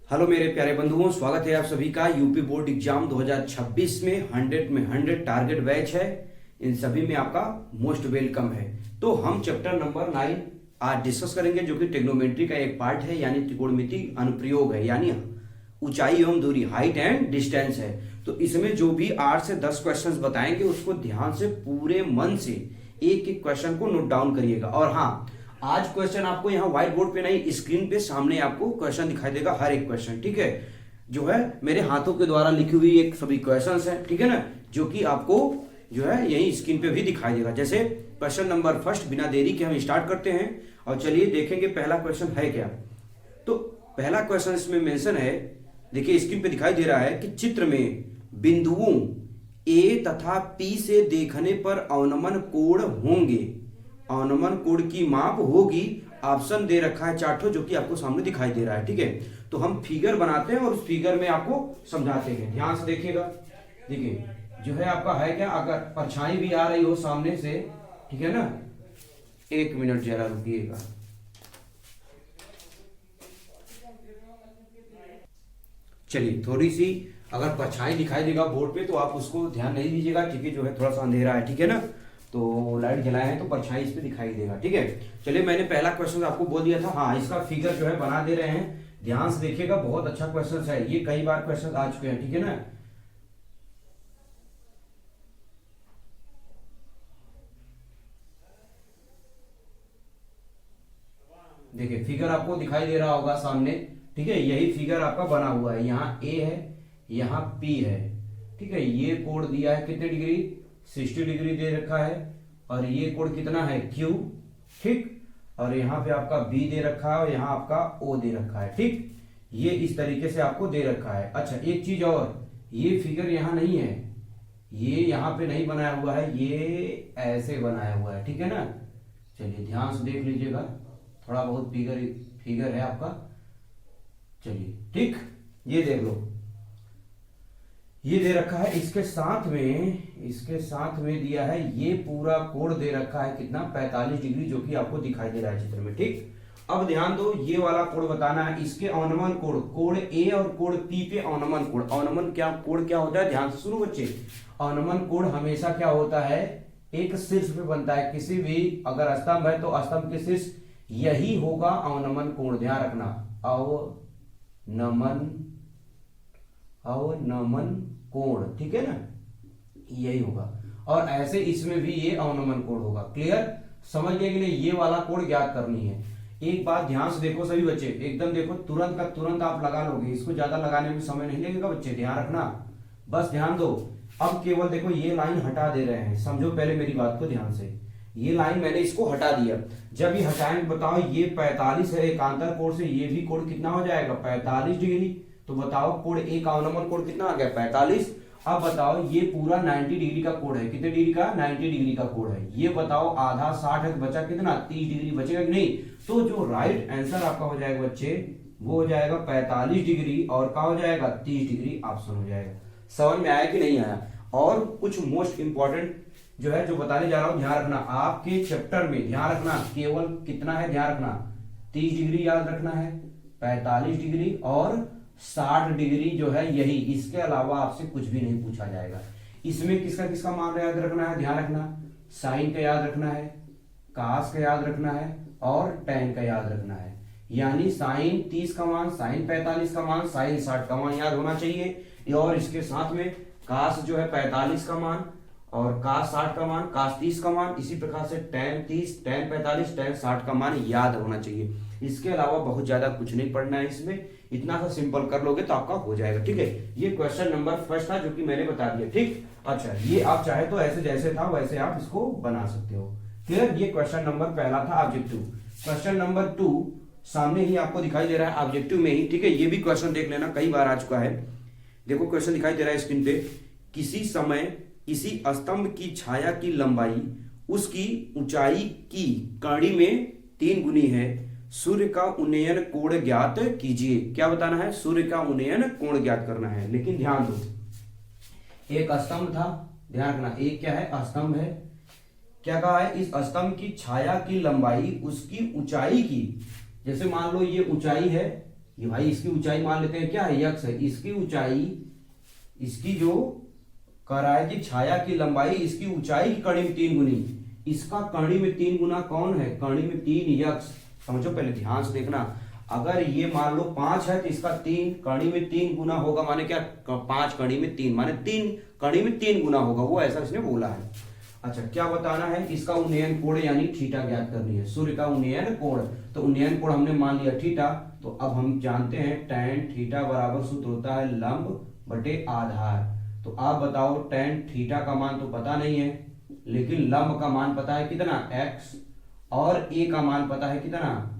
Hello मेरे प्यारे बंधुओं, स्वागत है आप सभी का यूपी बोर्ड एग्जाम 2026 में 100 में 100 टारगेट बैच है। इन सभी में आपका मोस्ट वेलकम है। तो हम चैप्टर नंबर 9 आज डिस्कस करेंगे, जो कि ट्रिग्नोमेट्री का एक पार्ट है, यानी त्रिकोणमिति अनुप्रयोग है, यानी ऊंचाई एवं दूरी, हाइट एंड डिस्टेंस है। तो इसमें जो भी 8 से 10 क्वेश्चंस बताएंगे उसको ध्यान से पूरे मन से एक एक क्वेश्चन को नोट डाउन करिएगा। और हाँ, आज क्वेश्चन आपको यहाँ व्हाइट बोर्ड पे नहीं, स्क्रीन पे सामने आपको क्वेश्चन दिखाई देगा, हर एक क्वेश्चन, ठीक है, जो है मेरे हाथों के द्वारा लिखी हुई एक सभी क्वेश्चंस हैं, ठीक है ना, जो कि आपको जो है यही स्क्रीन पे भी दिखाई देगा। जैसे क्वेश्चन नंबर फर्स्ट, बिना देरी के हम स्टार्ट करते हैं और चलिए देखेंगे पहला क्वेश्चन है क्या। तो पहला क्वेश्चन इसमें मेंशन है, देखिए स्क्रीन पे दिखाई दे रहा है कि चित्र में बिंदुओं ए तथा पी से देखने पर अवनमन कोण होंगे, अवनमन कोण की माप होगी। ऑप्शन दे रखा है चार्ट, जो कि आपको सामने दिखाई दे रहा है, ठीक है। तो हम फिगर बनाते हैं और उस फिगर में आपको समझाते हैं, ध्यान से देखिएगा। देखिए जो है आपका है क्या, अगर परछाई भी आ रही हो सामने से, ठीक है ना, एक मिनट जरा रुकिएगा। चलिए थोड़ी सी अगर परछाई दिखाई देगा बोर्ड पे तो आप उसको ध्यान नहीं दीजिएगा, क्योंकि जो है थोड़ा सा अंधेरा है, ठीक है ना। तो लाइट जलाए हैं तो परछाई इस पे दिखाई देगा, ठीक है। चलिए मैंने पहला क्वेश्चन आपको बोल दिया था, हाँ इसका फिगर जो है बना दे रहे हैं, ध्यान से देखिएगा, बहुत अच्छा क्वेश्चन है ये, कई बार क्वेश्चन आ चुके हैं, ठीक है ना। देखिए फिगर आपको दिखाई दे रहा होगा सामने, ठीक है, यही फिगर आपका बना हुआ है, यहाँ ए है, यहाँ पी है, ठीक है। ये कोण दिया है कितने डिग्री, 60 डिग्री दे रखा है, और ये कोण कितना है, क्यू, ठीक। और यहाँ पे आपका बी दे रखा है और यहाँ आपका ओ दे रखा है, ठीक। ये इस तरीके से आपको दे रखा है। अच्छा एक चीज और, ये फिगर यहाँ नहीं है, ये यहाँ पे नहीं बनाया हुआ है, ये ऐसे बनाया हुआ है, ठीक है ना। चलिए ध्यान से देख लीजिएगा, थोड़ा बहुत फिगर है आपका, चलिए ठीक, ये देख लो, ये दे रखा है, इसके साथ में दिया है, ये पूरा कोण दे रखा है कितना, 45 डिग्री, जो कि आपको दिखाई दे रहा है चित्र में, ठीक। अब ध्यान दो, ये वाला कोण बताना है, इसके अवनमन कोण, कोण ए और कोण पी पे अवनमन कोण, अवनमन क्या कोण क्या होता है, ध्यान से सुनो बच्चे। अवनमन कोण हमेशा क्या होता है, एक शीर्ष पे बनता है, किसी भी अगर स्तंभ है तो स्तंभ के शीर्ष यही होगा अवनमन कोण, ध्यान रखना, अवनमन कोण, ठीक है ना, यही होगा। और ऐसे इसमें भी ये अवनमन कोण होगा, क्लियर, समझ गए कि नहीं। ये वाला कोण ज्ञात करनी है। एक बात ध्यान से देखो सभी बच्चे, एकदम देखो, तुरंत का तुरंत आप लगा लोगे, इसको ज्यादा लगाने में समय नहीं लगेगा बच्चे, ध्यान रखना, बस ध्यान दो। अब केवल देखो ये लाइन हटा दे रहे हैं, समझो पहले मेरी बात को ध्यान से, ये लाइन मैंने इसको हटा दिया, जब ये हटाएंगे बताओ, ये 45 है एकांतर कोण से, ये भी कोण कितना हो जाएगा, 45 डिग्री। तो बताओ कोण ए का अवनमन कोण कितना आ गया, 45। अब बताओ ये पूरा 90 डिग्री का कोण है, कितने डिग्री का, 90 डिग्री का कोण है। ये बताओ आधा 60 है तो बचा कितना, 30 डिग्री बचेगा कि नहीं। तो जो राइट आंसर आपका हो जाएगा बच्चे, वो हो जाएगा 45 डिग्री, और क्या हो जाएगा, 30 डिग्री, ऑप्शन हो जाएगा। समझ में आया कि नहीं आया। और कुछ मोस्ट इंपॉर्टेंट जो है, जो बताने जा रहा हूं, ध्यान रखना, आपके चैप्टर में ध्यान रखना, केवल कितना है, ध्यान रखना, 30 डिग्री याद रखना है, 45 डिग्री और 60 डिग्री जो है यही, इसके अलावा आपसे कुछ भी नहीं पूछा जाएगा। इसमें किसका किसका मान याद रखना है, ध्यान रखना, साइन का याद रखना है, कास का याद रखना है, और टैन का याद रखना है। यानी साइन 30 का मान, साइन 45 का मान, साइन 60 का मान याद होना चाहिए। और इसके साथ में कास जो है 45 का मान, और कास 60 का मान, कास 30 का मान, इसी प्रकार से टैन 30, टैन 45, टैन 60 का मान याद होना चाहिए। इसके अलावा बहुत ज्यादा कुछ नहीं पढ़ना है इसमें, इतना सा सिंपल कर लोगे तो आपका हो जाएगा, ठीक है। ये क्वेश्चन नंबर फर्स्ट था, जो कि मैंने बता दिया, ठीक। अच्छा ये आप चाहे तो ऐसे जैसे था वैसे आप इसको बना सकते हो, क्लियर। ये क्वेश्चन नंबर पहला था, ऑब्जेक्टिव। क्वेश्चन नंबर 2 सामने ही आपको दिखाई दे रहा है, ऑब्जेक्टिव में ही, ठीक है। ये भी क्वेश्चन देख लेना, कई बार आ चुका है। देखो क्वेश्चन दिखाई दे रहा है स्क्रीन पे, किसी समय किसी स्तंभ की छाया की लंबाई उसकी ऊंचाई की कड़ी में 3 गुनी है, सूर्य का उन्नयन कोण ज्ञात कीजिए। क्या बताना है, सूर्य का उन्नयन कोण ज्ञात करना है। लेकिन ध्यान दो, एक स्तंभ था, ध्यान रखना, एक क्या है, स्तंभ है, क्या कहा है, इस स्तंभ की छाया की लंबाई उसकी ऊंचाई की, जैसे मान लो ये ऊंचाई है, ये भाई इसकी ऊंचाई मान लेते हैं क्या है, यक्स है, इसकी ऊंचाई, इसकी जो कह रहा है कि छाया की लंबाई इसकी ऊंचाई की कड़ी में 3 गुनी, इसका कड़ी में 3 गुना कौन है, कड़ी में 3 यक्स। समझो पहले ध्यान से देखना, अगर ये मान लो 5 है तो इसका 3 कड़ी में 3 गुना होगा, माने क्या 5 कड़ी में 3 माने 3 कड़ी में 3 गुना होगा, वो ऐसा इसने बोला है। अच्छा क्या बताना है, इसका उन्नयन कोण यानी थीटा ज्ञात करनी है, सूर्य का उन्नयन कोण। तो उन्नयन कोण हमने मान लिया थीटा, तो अब हम जानते हैं tan थीटा बराबर सूत्र होता है लंब बटे आधार। तो आप बताओ tan थीटा का मान तो पता नहीं है, लेकिन लंब का मान पता है कितना x, और a का मान पता है कितना,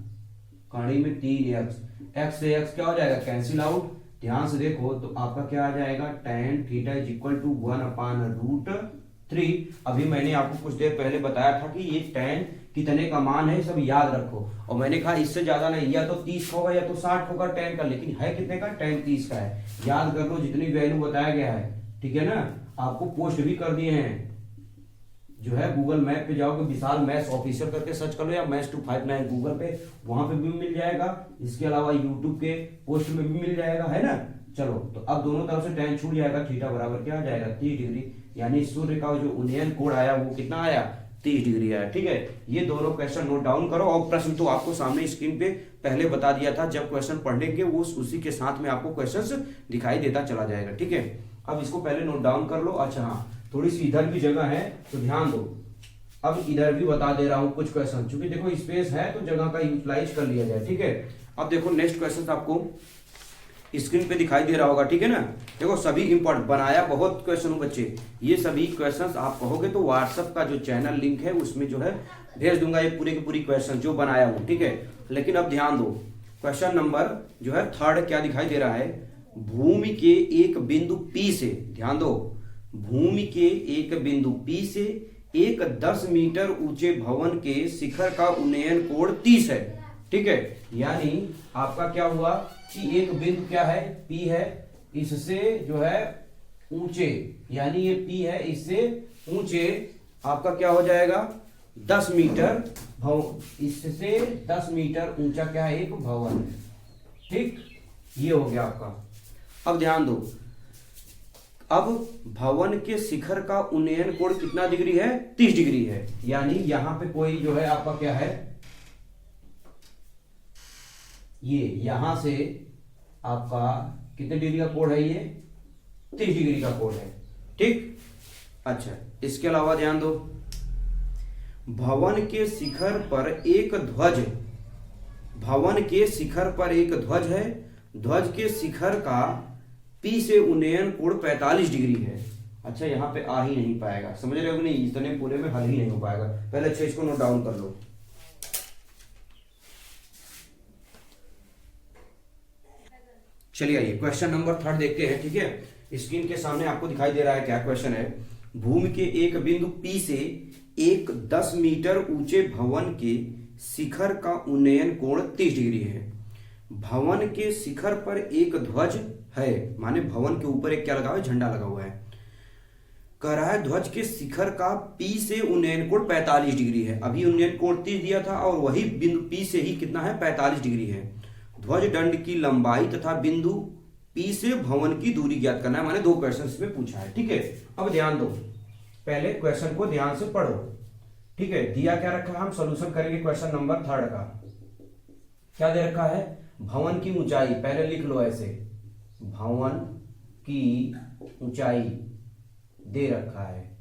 कड़ी में 3x, x से x क्या हो जाएगा, कैंसिल आउट। ध्यान से देखो तो आपका क्या आ जाएगा, tan theta is equal to 1/√3। अभी मैंने आपको कुछ देर पहले बताया था कि ये tan कितने का मान है, सब याद रखो। और मैंने कहा इससे ज्यादा नहीं, या तो 30 होगा या तो 60 होगा tan का, लेकिन है कितने का, tan 30 का है। याद कर लो जितनी वैल्यू बताया गया है, ठीक है ना। आपको पोस्ट भी कर दिए हैं, जो है गूगल मैप पे जाओगे, विशाल मैथ्स ऑफिसर करके सर्च कर लो, या मैथ्स 259 गूगल पे, वहां पे भी मिल जाएगा। इसके अलावा यूट्यूब के पोस्ट में भी मिल जाएगा, है ना। चलो तो अब दोनों तरफ से tan छूट जाएगा, थीटा बराबर क्या आ जाएगा, 30 डिग्री। यानी सूर्य का जो उन्नयन कोण आया वो कितना आया, 30 डिग्री आया। ठीक है, ये दोनों क्वेश्चन नोट डाउन करो। और प्रश्न तो आपको सामने स्क्रीन पे पहले बता दिया था, जब क्वेश्चन पढ़ेंगे वो उसी के साथ में आपको क्वेश्चन दिखाई देता चला जाएगा। ठीक है, अब इसको पहले नोट डाउन कर लो। अच्छा हाँ, थोड़ी सी इधर भी जगह है तो ध्यान दो। अब इधर भी बता दे रहा हूं कुछ क्वेश्चन, क्योंकि देखो स्पेस है तो जगह का यूटिलाइज कर लिया जाए। ठीक है, अब देखो नेक्स्ट क्वेश्चन आपको स्क्रीन पे दिखाई दे रहा होगा। ठीक है ना, देखो सभी इंपॉर्टेंट बनाया, बहुत क्वेश्चन हूँ बच्चे। ये सभी क्वेश्चंस आप कहोगे तो व्हाट्सएप का जो चैनल लिंक है उसमें जो है भेज दूंगा, ये पूरी की पूरी क्वेश्चन जो बनाया हूँ। ठीक है, लेकिन अब ध्यान दो, क्वेश्चन नंबर जो है 3 क्या दिखाई दे रहा है, भूमि के एक बिंदु P से, ध्यान दो, भूमि के एक बिंदु P से एक 10 मीटर ऊंचे भवन के शिखर का उन्नयन कोण 30 है। ठीक है, यानी आपका क्या हुआ कि एक बिंदु क्या है, P है, इससे जो है ऊंचे, यानी ये P है, इससे ऊंचे आपका क्या हो जाएगा 10 मीटर भवन, इससे 10 मीटर ऊंचा क्या है, एक भवन है। ठीक, ये हो गया आपका। अब ध्यान दो, अब भवन के शिखर का उन्नयन कोण कितना डिग्री है, 30 डिग्री है। यानी यहां पे कोई जो है आपका क्या है, ये यहां से आपका कितने डिग्री का कोण है, ये 30 डिग्री का कोण है। ठीक, अच्छा इसके अलावा ध्यान दो, भवन के शिखर पर एक ध्वज, भवन के शिखर पर एक ध्वज है, ध्वज के शिखर का P से उन्नयन कोण 45 डिग्री है। अच्छा यहाँ पे आ ही नहीं पाएगा, समझ रहे हो नहीं, इतने पूरे में हल ही नहीं हो पाएगा। पहले अच्छा इसको नोट डाउन कर लो। चलिए आइए क्वेश्चन नंबर 3 देखते हैं। ठीक है, स्क्रीन के सामने आपको दिखाई दे रहा है क्या क्वेश्चन है, भूमि के एक बिंदु P से एक 10 मीटर ऊंचे भवन के शिखर का उन्नयन कोण 30 डिग्री है। भवन के शिखर पर एक ध्वज है, माने भवन के ऊपर एक क्या लगा हुआ है, झंडा लगा हुआ है। कह रहा है ध्वज के शिखर का P से उन्नयन कोण 45 डिग्री है। अभी उन्नयन कोण 30 दिया था और वही बिंदु P से ही कितना है, 45 डिग्री है। ध्वज दंड की लंबाई तथा बिंदु P से भवन की दूरी ज्ञात करना है। माने 2 क्वेश्चन इसमें पूछा है। ठीक है, अब ध्यान दो, पहले क्वेश्चन को ध्यान से पढ़ो। ठीक है, दिया क्या रखा है, हम सोल्यूशन करेंगे क्वेश्चन नंबर 3 का। क्या दे रखा है, भवन की ऊंचाई, पहले लिख लो ऐसे, भवन की ऊंचाई दे रखा है,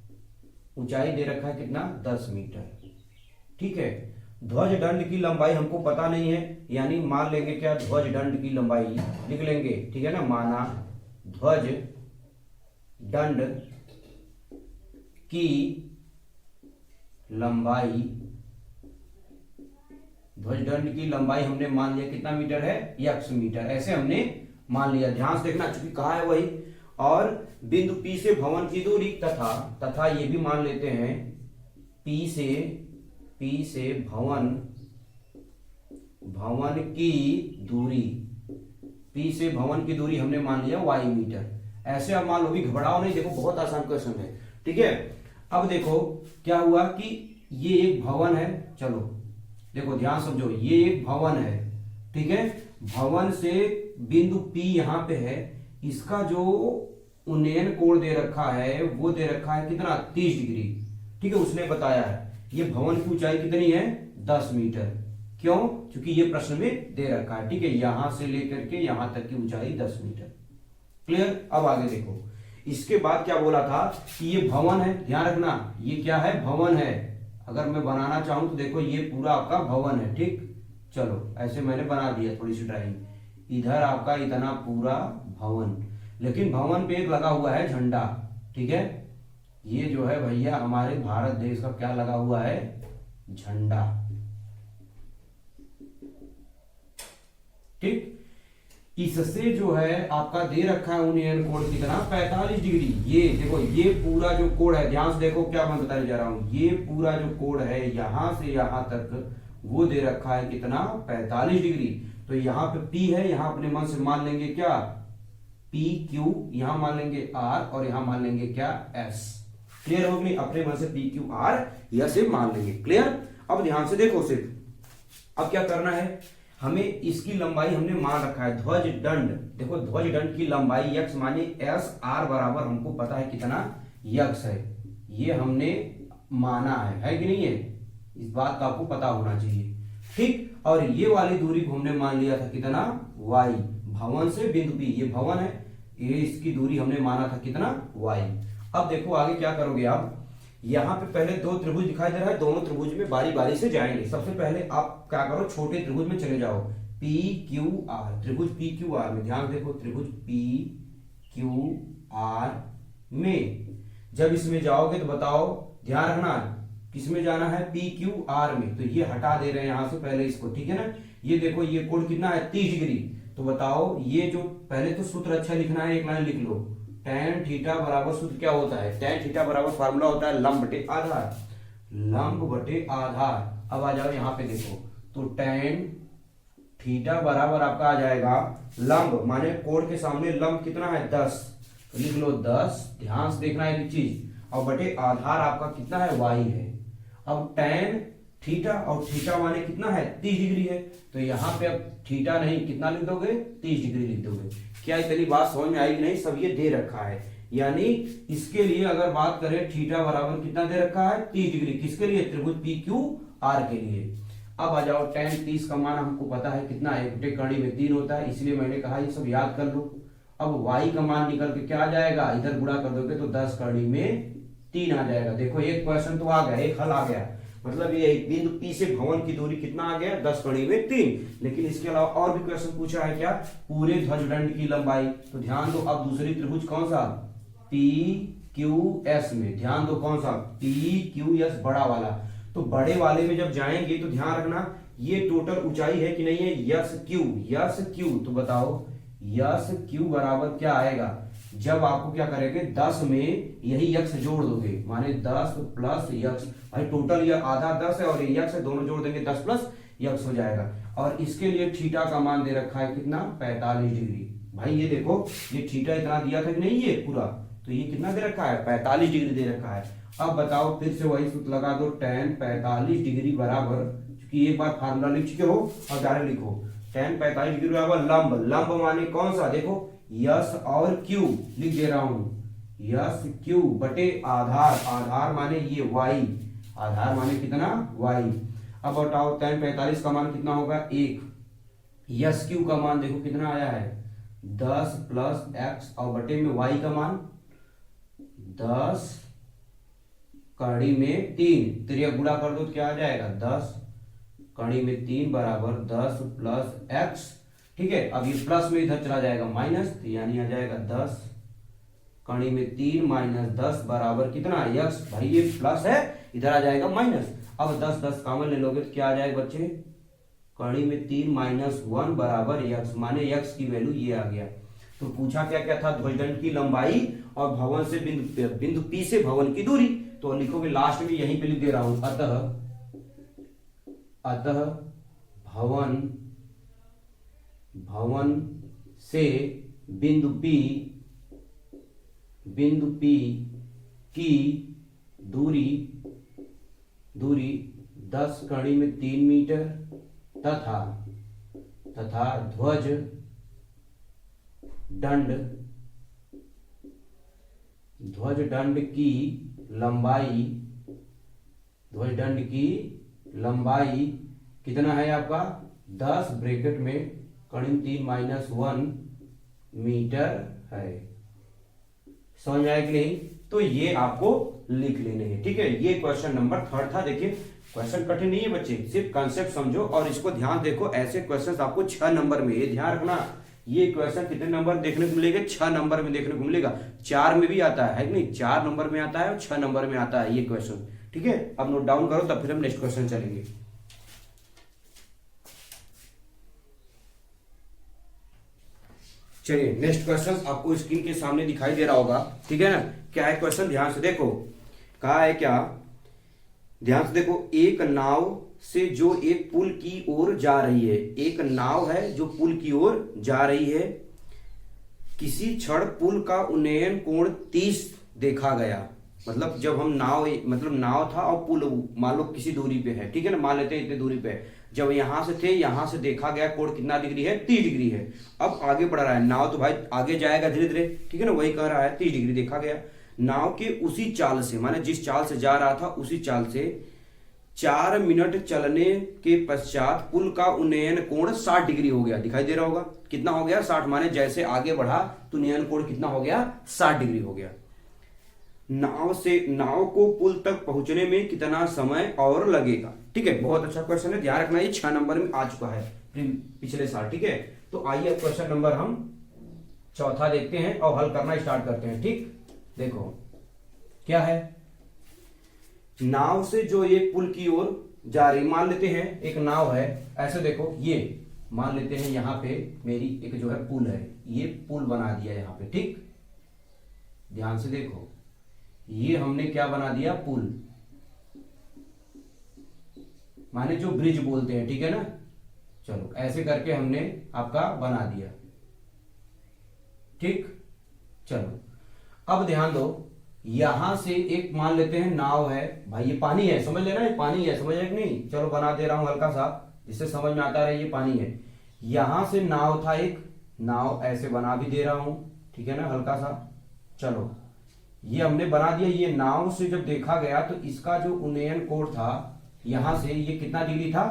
ऊंचाई दे रखा है कितना, 10 मीटर। ठीक है, ध्वज दंड की लंबाई हमको पता नहीं है, यानी मान लेंगे क्या, ध्वज दंड की लंबाई लिख लेंगे। ठीक है ना, माना ध्वज दंड की लंबाई, ध्वज दंड की लंबाई हमने मान लिया कितना मीटर है, 100 मीटर, ऐसे हमने मान लिया। ध्यान से देखना, चूंकि कहा है वही, और बिंदु P से भवन की दूरी तथा ये भी मान लेते हैं P से भवन की दूरी, P से भवन की दूरी हमने मान लिया y मीटर। ऐसे अब मान लो भी, घबराओ नहीं, देखो बहुत आसान क्वेश्चन है। ठीक है, अब देखो क्या हुआ कि ये एक भवन है, चलो देखो ध्यान समझो, ये एक भवन है। ठीक है, भवन से बिंदु P यहाँ पे है, इसका जो उन्नयन कोण दे रखा है वो दे रखा है कितना 30 डिग्री। ठीक है, उसने बताया है ये भवन की ऊंचाई कितनी है 10 मीटर। क्यों? क्योंकि ये प्रश्न में दे रखा है। ठीक है, यहां से लेकर के यहां तक की ऊंचाई 10 मीटर। क्लियर? अब आगे देखो, इसके बाद क्या बोला था कि ये भवन है, ध्यान रखना ये क्या है भवन है। अगर मैं बनाना चाहूं तो देखो ये पूरा आपका भवन है। ठीक, चलो ऐसे मैंने बना दिया थोड़ी सी ड्राइंग, इधर आपका इतना पूरा भवन, लेकिन भवन पे एक लगा हुआ है झंडा। ठीक है, ये जो है भैया हमारे भारत देश का क्या लगा हुआ है झंडा। ठीक, इससे जो है आपका दे रखा है उन्नयन कोण कितना 45 डिग्री। ये देखो ये पूरा जो कोण है, ध्यान से देखो क्या मैं बताने जा रहा हूं, ये पूरा जो कोण है यहां से यहां तक वो दे रखा है कितना 45 डिग्री। तो यहाँ पे P है, यहाँ अपने मन से मान लेंगे क्या पी क्यू, यहां मान लेंगे R और यहां मान लेंगे क्या S। क्लियर हो गई? अपने मन से पी क्यू आर यह से मान लेंगे। क्लियर? अब ध्यान से देखो सिर्फ अब क्या करना है, हमें इसकी लंबाई हमने मान रखा है ध्वज दंड। देखो ध्वज दंड की लंबाई x माने एस आर बराबर हमको पता है कितना x है, ये हमने माना है कि नहीं है? इस बात का आपको पता होना चाहिए। ठीक, और ये वाली दूरी को हमने मान लिया था कितना y, भवन से बिंदु P, ये भवन है, ये इसकी दूरी हमने माना था कितना y। अब देखो आगे क्या करोगे आप, यहाँ पे पहले दो त्रिभुज दिखाई दे रहा है, दोनों त्रिभुज में बारी बारी से जाएंगे। सबसे पहले आप क्या करो, छोटे त्रिभुज में चले जाओ, पी क्यू आर, त्रिभुज पी क्यू आर में, ध्यान देखो त्रिभुज पी क्यू आर में जब इसमें जाओगे तो बताओ, ध्यान रखना किसमें जाना है पी क्यू आर में, तो ये हटा दे रहे हैं यहां से पहले इसको। ठीक है ना, ये देखो ये कोण कितना है 30 डिग्री। तो बताओ ये जो पहले तो सूत्र अच्छा लिखना है, एक लाइन लिख लो, tan थीटा बराबर सूत्र क्या होता है, tan थीटा बराबर फार्मूला होता है लंब बटे आधार, लंब बटे आधार। अब आ जाओ यहाँ पे देखो, तो tan थीटा बराबर आपका आ जाएगा लंब माने कोण के सामने लंब कितना है 10, तो लिख लो 10, ध्यान से देखना है एक चीज, और बटे आधार आपका कितना है y है। अब tan थीटा, और थीटा माने कितना है 30 डिग्री है, तो यहाँ पे अब थीटा नहीं कितना लिख दोगे 30 डिग्री लिख दोगे। क्या इतनी बात समझ में आएगी? नहीं, सब ये दे रखा है, यानी इसके लिए अगर बात करें थीटा बराबर कितना दे रखा है 30 डिग्री, किसके लिए त्रिभुज पी क्यू आर के लिए। अब आ जाओ tan 30 का मान हमको पता है कितना है, बटे कड़ी में 3 होता है, इसलिए मैंने कहा ये सब याद कर लो। अब y का मान निकल के क्या आ जाएगा, इधर गुणा कर दोगे तो 10 कड़ी में 3 आ जाएगा। देखो एक क्वेश्चन तो आ गया, एक हल आ गया, मतलब ये बिंदु P से भवन की दूरी कितना आ गया 10 कड़ी में 3। लेकिन इसके अलावा और भी क्वेश्चन पूछा है क्या, पूरे ध्वजदंड की लंबाई। तो ध्यान दो, अब दूसरी त्रिभुज कौन सा PQS में, ध्यान दो कौन सा PQS बड़ा वाला। तो बड़े वाले में जब जाएंगे तो ध्यान रखना ये टोटल ऊंचाई है कि नहीं है यस क्यू। तो बताओ यस क्यू बराबर क्या आएगा, जब आपको क्या करेंगे 10 में यही यक्स जोड़ दोगे, माने 10 प्लस यक्स, भाई टोटल ये आधा 10 है और ये यक्स है, दोनों जोड़ देंगे 10 प्लस यक्स हो जाएगा। और इसके लिए थीटा का मान दे रखा है कितना 45 डिग्री। भाई ये देखो ये थीटा इतना दिया था कि नहीं ये पूरा, तो ये कितना दे रखा है 45 डिग्री दे रखा है। अब बताओ फिर से वही सूत्र लगा दो, tan 45 डिग्री बराबर, क्योंकि एक बार फार्मूला लिख चुके हो और डायरेक्ट लिखो, tan 45 डिग्री बराबर लंब माने कौन सा, देखो यस और क्यू लिख दे रहा हूं, यस क्यू बटे आधार माने ये y, आधार माने कितना y। अब बताओ tan 45 का मान कितना होगा 1, यस क्यू का मान देखो कितना आया है 10 प्लस x, और बटे में y का मान 10 कड़ी में 3, तो ये गुणा कर दो तो क्या आ जाएगा 10 कड़ी में 3 बराबर 10 प्लस x। ठीक है, अब ये प्लस में इधर चला जाएगा माइनस, तो यानी आ जाएगा 10 कड़ी में 3 माइनस 10 बराबर कितना x। भाई ये प्लस है, इधर आ जाएगा माइनस। अब 10 कॉमन ले लोगे तो क्या आ जाएगा बच्चे, कड़ी में 3 माइनस 1 बराबर x, माने x की वैल्यू ये आ गया। तो पूछा क्या क्या था, ध्वजदंड की लंबाई और भवन से बिंदु P से भवन की दूरी। तो लिखोगे लास्ट में यहीं पे लिख दे रहा हूं, अतः भवन से बिंदु P की दूरी 10 कड़ी में 3 मीटर तथा तथा ध्वज दंड ध्वज दंड की लंबाई कितना है आपका 10 ब्रैकेट में करीब 3-1 मीटर है। समझ में आया कि नहीं? तो ये आपको लिख लेने हैं, ठीक है। ये क्वेश्चन नंबर 3 था। देखिए क्वेश्चन कठिन नहीं है बच्चे, सिर्फ कंसेप्ट समझो और इसको ध्यान देखो। ऐसे क्वेश्चन आपको 6 नंबर में, ये ध्यान रखना, ये क्वेश्चन कितने नंबर देखने को मिलेगा? 6 नंबर में देखने को मिलेगा। 4 में भी आता है कि नहीं? 4 नंबर में आता है और 6 नंबर में आता है ये क्वेश्चन, ठीक है। अब नोट डाउन करो, तब फिर हम नेक्स्ट क्वेश्चन चलेंगे। चलिए नेक्स्ट क्वेश्चन आपको स्क्रीन के सामने दिखाई दे रहा होगा, ठीक है ना। क्या है क्वेश्चन? ध्यान से देखो, कहा है क्या, ध्यान से देखो। एक नाव से जो एक पुल की ओर जा रही है, एक नाव है जो पुल की ओर जा रही है, किसी क्षण पुल का उन्नयन कोण 30 देखा गया। मतलब जब हम नाव था और पुल मान लो किसी दूरी पे है, ठीक है ना, मान लेते हैं इतने दूरी पे है। जब यहां से थे, यहां से देखा गया कोण कितना डिग्री है? 30 डिग्री है। अब आगे बढ़ रहा है नाव, तो भाई आगे जाएगा धीरे धीरे, ठीक है ना, वही कह रहा है 30 डिग्री देखा गया। नाव के उसी चाल से, माने जिस चाल से जा रहा था उसी चाल से 4 मिनट चलने के पश्चात पुल का उन्नयन कोण 60 डिग्री हो गया। दिखाई दे रहा होगा कितना हो गया? 60। माने जैसे आगे बढ़ा तो उन्नयन कोण कितना हो गया? 60 डिग्री हो गया। नाव को पुल तक पहुंचने में कितना समय और लगेगा? ठीक है, बहुत अच्छा क्वेश्चन है, ध्यान रखना। ये 6 नंबर में आ चुका है पिछले साल, ठीक है। तो आइए अब क्वेश्चन नंबर हम 4 देखते हैं और हल करना स्टार्ट करते हैं, ठीक। देखो क्या है, नाव से जो ये पुल की ओर जा रही, मान लेते हैं एक नाव है, ऐसे देखो, ये मान लेते हैं यहाँ पे मेरी एक जो है पुल है, ये पुल बना दिया यहाँ पे, ठीक। ध्यान से देखो, ये हमने क्या बना दिया? पुल, माने जो ब्रिज बोलते हैं, ठीक है ना। चलो ऐसे करके हमने आपका बना दिया, ठीक। चलो अब ध्यान दो, यहां से एक मान लेते हैं नाव है, भाई ये पानी है, समझ लेना, ये पानी है, समझ रहे कि नहीं? चलो बना दे रहा हूं हल्का सा, जिससे समझ में आता रहे ये पानी है। यहां से नाव था, एक नाव ऐसे बना भी दे रहा हूं, ठीक है ना, हल्का सा। चलो ये हमने बना दिया। ये नाव से जब देखा गया तो इसका जो उन्नयन कोण था यहां से, ये कितना डिग्री था?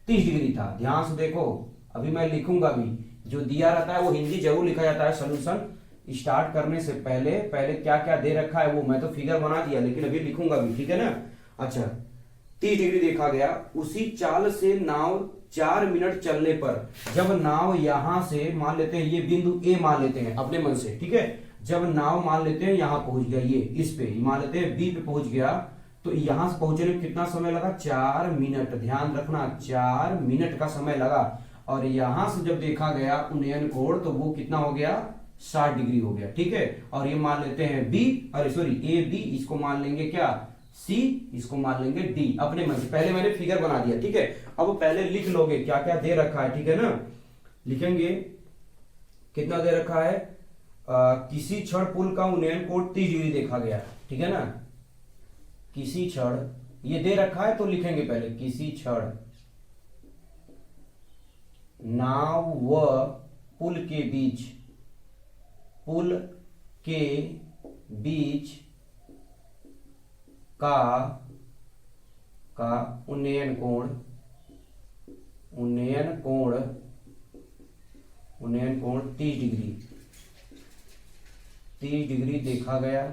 30 डिग्री था। ध्यान से देखो, अभी मैं लिखूंगा भी, जो दिया रहता है वो हिंदी जरूर लिखा जाता है। सोल्यूशन स्टार्ट करने से पहले क्या क्या दे रखा है वो मैं तो फिगर बना दिया, लेकिन अभी लिखूंगा भी, ठीक है ना। अच्छा, 30 डिग्री देखा गया। उसी चाल से नाव 4 मिनट चलने पर, जब नाव यहां से, मान लेते हैं ये बिंदु ए मान लेते हैं अपने मन से, ठीक है। जब नाव मान लेते हैं यहां पहुंच गया, ये इस पे मान लेते हैं बी पे पहुंच गया, तो यहां से पहुंचने में कितना समय लगा? 4 मिनट। ध्यान रखना, 4 मिनट का समय लगा। और यहां से जब देखा गया उन्नयन कोण, तो वो कितना हो गया? 60 डिग्री हो गया, ठीक है। और ये मान लेते हैं बी, अरे सॉरी ए बी, इसको मान लेंगे क्या? सी, इसको मान लेंगे डी, अपने मन से। पहले मैंने फिगर बना दिया, ठीक है। अब पहले लिख लोगे क्या क्या दे रखा है, ठीक है ना। लिखेंगे कितना दे रखा है, किसी क्षण पुल का उन्नयन कोण 30 डिग्री देखा गया, ठीक है ना। किसी क्षण ये दे रखा है तो लिखेंगे पहले, किसी क्षण नाव व पुल के बीच का उन्नयन कोण 30 डिग्री देखा गया,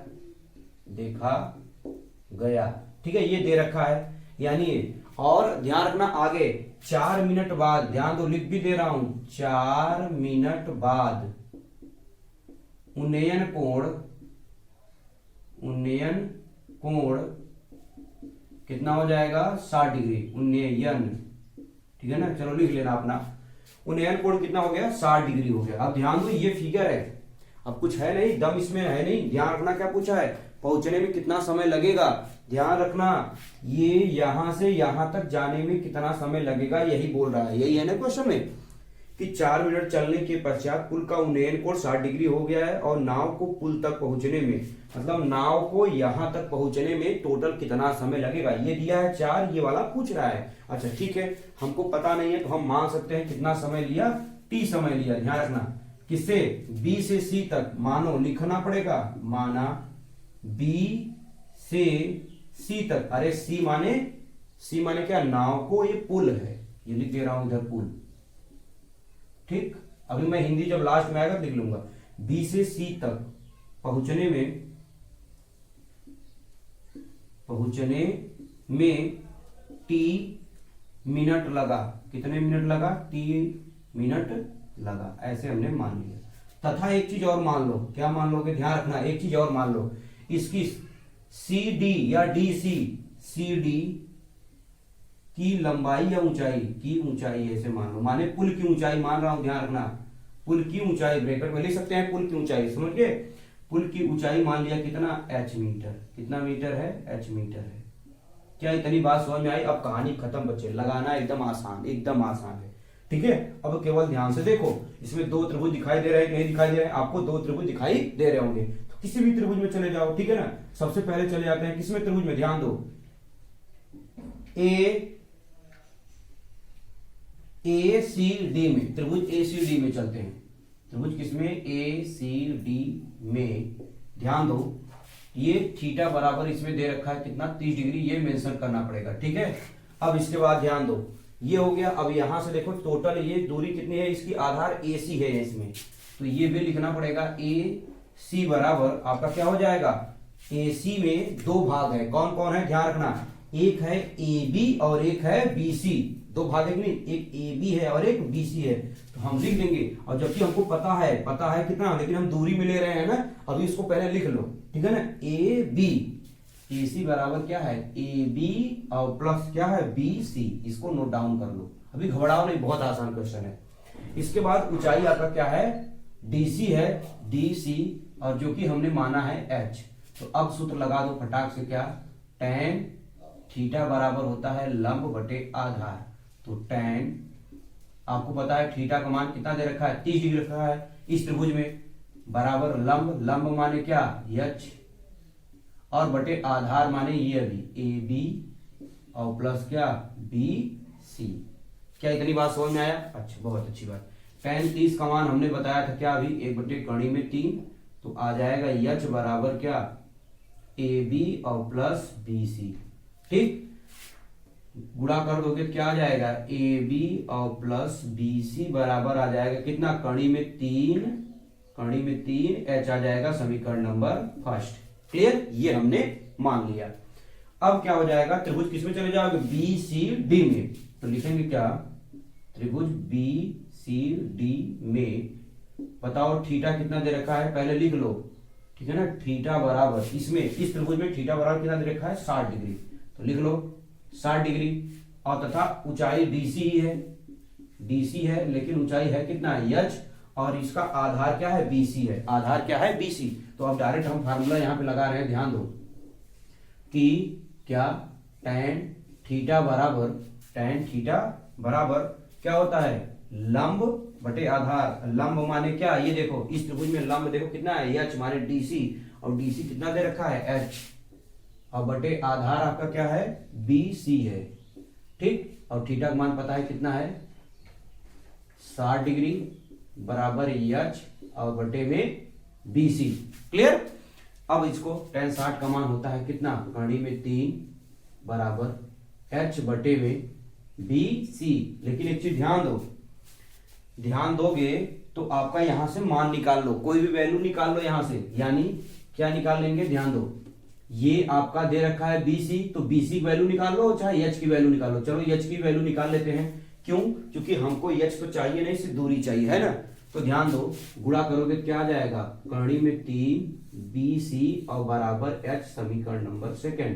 ठीक है। ये दे रखा है, यानी और ध्यान रखना आगे 4 मिनट बाद, ध्यान दो, लिख भी दे रहा हूं, 4 मिनट बाद उन्नयन कोण कितना हो जाएगा? 60 डिग्री उन्नयन, ठीक है ना। चलो लिख लेना अपना, उन्नयन कोण कितना हो गया? 60 डिग्री हो गया। अब ध्यान दो, ये फिगर है, अब कुछ है नहीं, दम इसमें है नहीं। ध्यान रखना क्या पूछा है, पहुंचने में कितना समय लगेगा। ध्यान रखना, ये यहां से यहां तक जाने में कितना समय लगेगा, यही बोल रहा है, यही है ना क्वेश्चन में, कि 4 मिनट चलने के पश्चात पुल का उन्नयन कोण 60 डिग्री हो गया है और नाव को पुल तक पहुंचने में, मतलब नाव को यहां तक पहुंचने में टोटल कितना समय लगेगा, ये दिया है 4, ये वाला पूछ रहा है। अच्छा ठीक है, हमको पता नहीं है तो हम मान सकते हैं कितना समय लिया, t समय लिया। ध्यान रखना किससे, b से c तक, मानो लिखना पड़ेगा, माना b से c तक। अरे c माने क्या, नाव को, ये पुल है, ये लिख दे रहा हूं इधर पुल। ठीक, अभी मैं हिंदी जब लास्ट में आएगा लिख लूंगा। b से c तक पहुंचने में t मिनट लगा। कितने मिनट लगा, t मिनट लगा, ऐसे हमने मान लिया। तथा एक चीज और मान लो, क्या मान लोगे, ध्यान रखना, एक चीज और मान लो, इसकी CD या DC, CD की लंबाई या ऊंचाई ऐसे मान लो, माने पुल की ऊंचाई मान रहा हूं, ध्यान रखना, पुल की ऊंचाई ब्रैकेट में लिख सकते हैं, पुल की ऊंचाई, समझ गए, पुल की ऊंचाई मान लिया कितना, h मीटर। कितना मीटर है, h मीटर है। क्या इतनी बात समझ में आई? अब कहानी खत्म बच्चे, लगाना एकदम आसान है। ठीक है, अब केवल ध्यान से देखो, इसमें 2 त्रिभुज दिखाई दे रहे हैं, नहीं दिखाई दे रहे हैं, आपको 2 त्रिभुज दिखाई दे रहे होंगे, तो किसी भी त्रिभुज में चले जाओ। ठीक है ना, सबसे पहले चले जाते हैं किसमें, त्रिभुज में, ध्यान दो, ACD में, त्रिभुज ACD में चलते हैं। त्रिभुज किसमें, ACD में। ध्यान दो, ये थीटा बराबर इसमें दे रखा है कितना, 30 डिग्री, ये मेंशन करना पड़ेगा। ठीक है, अब इसके बाद ध्यान दो, ये हो गया। अब यहां से देखो टोटल ये दूरी कितनी है, इसकी आधार AC है इसमें, तो ये भी लिखना पड़ेगा। AC बराबर आपका क्या हो जाएगा, AC में 2 भाग है, कौन कौन है, ध्यान रखना, एक है AB और एक है BC। 2 भाग है कि नहीं, एक AB है और एक BC है, तो हम लिख देंगे। और जबकि हमको पता है कितना, लेकिन हम दूरी में ले रहे हैं ना, अभी इसको पहले लिख लो। ठीक है ना, AB, AC बराबर क्या है, AB और प्लस क्या है, BC। इसको नोट डाउन कर लो, अभी घबराओ नहीं, बहुत आसान क्वेश्चन है। इसके बाद ऊंचाई आपका क्या है, DC है, DC, और जो कि हमने माना है H। तो अब सूत्र लगा दो फटाक से, क्या, tan थीटा बराबर होता है लंब बटे आधार। तो tan, आपको पता है थीटा का मान कितना दे रखा है, 30 डिग्री रखा है इस त्रिभुज में, बराबर लंब माने क्या, H, और बटे आधार माने ये भी AB और प्लस क्या, BC। क्या इतनी बात समझ में आया? अच्छा, बहुत अच्छी बात। tan 30 का मान हमने बताया था क्या, अभी 1 बटे कड़ी में 3, तो आ जाएगा H बराबर क्या, AB और प्लस BC। ठीक, गुणा कर दोगे क्या आ जाएगा, AB और प्लस BC बराबर आ जाएगा कितना, कड़ी में 3, H आ जाएगा समीकरण नंबर 1। क्लियर, ये हमने मान लिया। अब क्या हो जाएगा, त्रिभुज किसमें चले जाओगे, BCD में। तो लिखेंगे क्या, त्रिभुज BCD में बताओ थीटा कितना दे रखा है, पहले लिख लो। ठीक है ना, थीटा बराबर इसमें, इस त्रिभुज में थीटा बराबर कितना दे रखा है, 60 डिग्री, तो लिख लो 60 डिग्री, और तथा ऊंचाई DC है, लेकिन ऊंचाई है कितना, H, और इसका आधार क्या है, BC है, आधार क्या है, BC। तो अब डायरेक्ट हम फार्मूला यहां पे लगा रहे हैं, ध्यान दो, कि क्या, tan थीटा बराबर क्या होता है, लंब बटे आधार। लंब माने क्या, ये देखो इस त्रिभुज में लंब देखो कितना है, H माने DC, और DC कितना दे रखा है, H, और बटे आधार आपका क्या है, BC है। ठीक, और थीटा का मान पता है कितना है, 60 डिग्री बराबर H और बटे में BC। क्लियर, अब इसको tan 60 का मान होता है कितना, कड़ी में 3 बराबर H बटे में BC। लेकिन एक चीज ध्यान दोगे तो आपका यहां से मान निकाल लो, कोई भी वैल्यू निकाल लो यहां से, यानी क्या निकाल लेंगे, ध्यान दो, ये आपका दे रखा है BC, तो BC की वैल्यू निकाल लो, चाहे H की वैल्यू निकाल लो। चलो H की वैल्यू निकाल लेते हैं, क्यों, क्योंकि हमको H तो चाहिए नहीं, सिर्फ दूरी चाहिए, है ना। तो ध्यान दो, गुणा करोगे क्या आ जाएगा, कड़ी में 3 BC और बराबर H, समीकरण नंबर 2।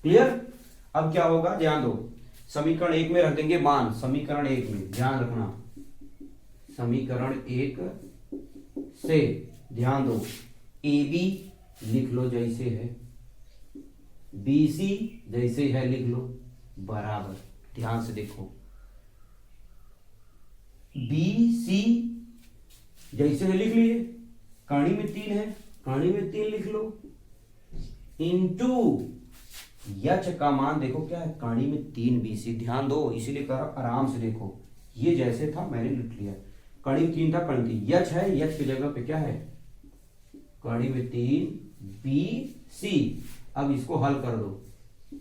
क्लियर, अब क्या होगा, ध्यान दो, समीकरण 1 में रख देंगे मान, समीकरण 1 में, ध्यान रखना, समीकरण 1 से ध्यान दो, AB लिख लो जैसे है, BC जैसे है लिख लो, बराबर, ध्यान से देखो, बी सी जैसे है लिख लिए, कड़ी में 3 है, कड़ी में 3 लिख लो, इंटू यच का मान देखो क्या है, कड़ी में 3 BC। ध्यान दो, इसीलिए कह रहा हूं आराम से देखो, ये जैसे था मैंने लिख लिया, कड़ी में 3 था, कड़ी में 3 यच है, यच की जगह पे क्या है, कड़ी में 3 BC। अब इसको हल कर दो,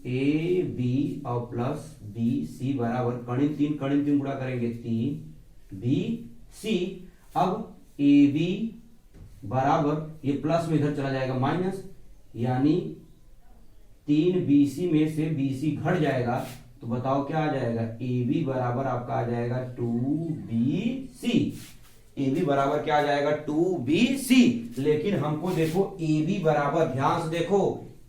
ए बी और प्लस बी सी बराबर कड़ी 3 गुणा करेंगे 3 BC। अब ए बी बराबर, ये प्लस में इधर चला जाएगा माइनस, यानी 3 BC में से BC घट जाएगा, तो बताओ क्या आ जाएगा, ए बी बराबर आपका आ जाएगा 2BC। ए बी बराबर क्या आ जाएगा 2BC। लेकिन हमको देखो ए बी बराबर, ध्यान से देखो,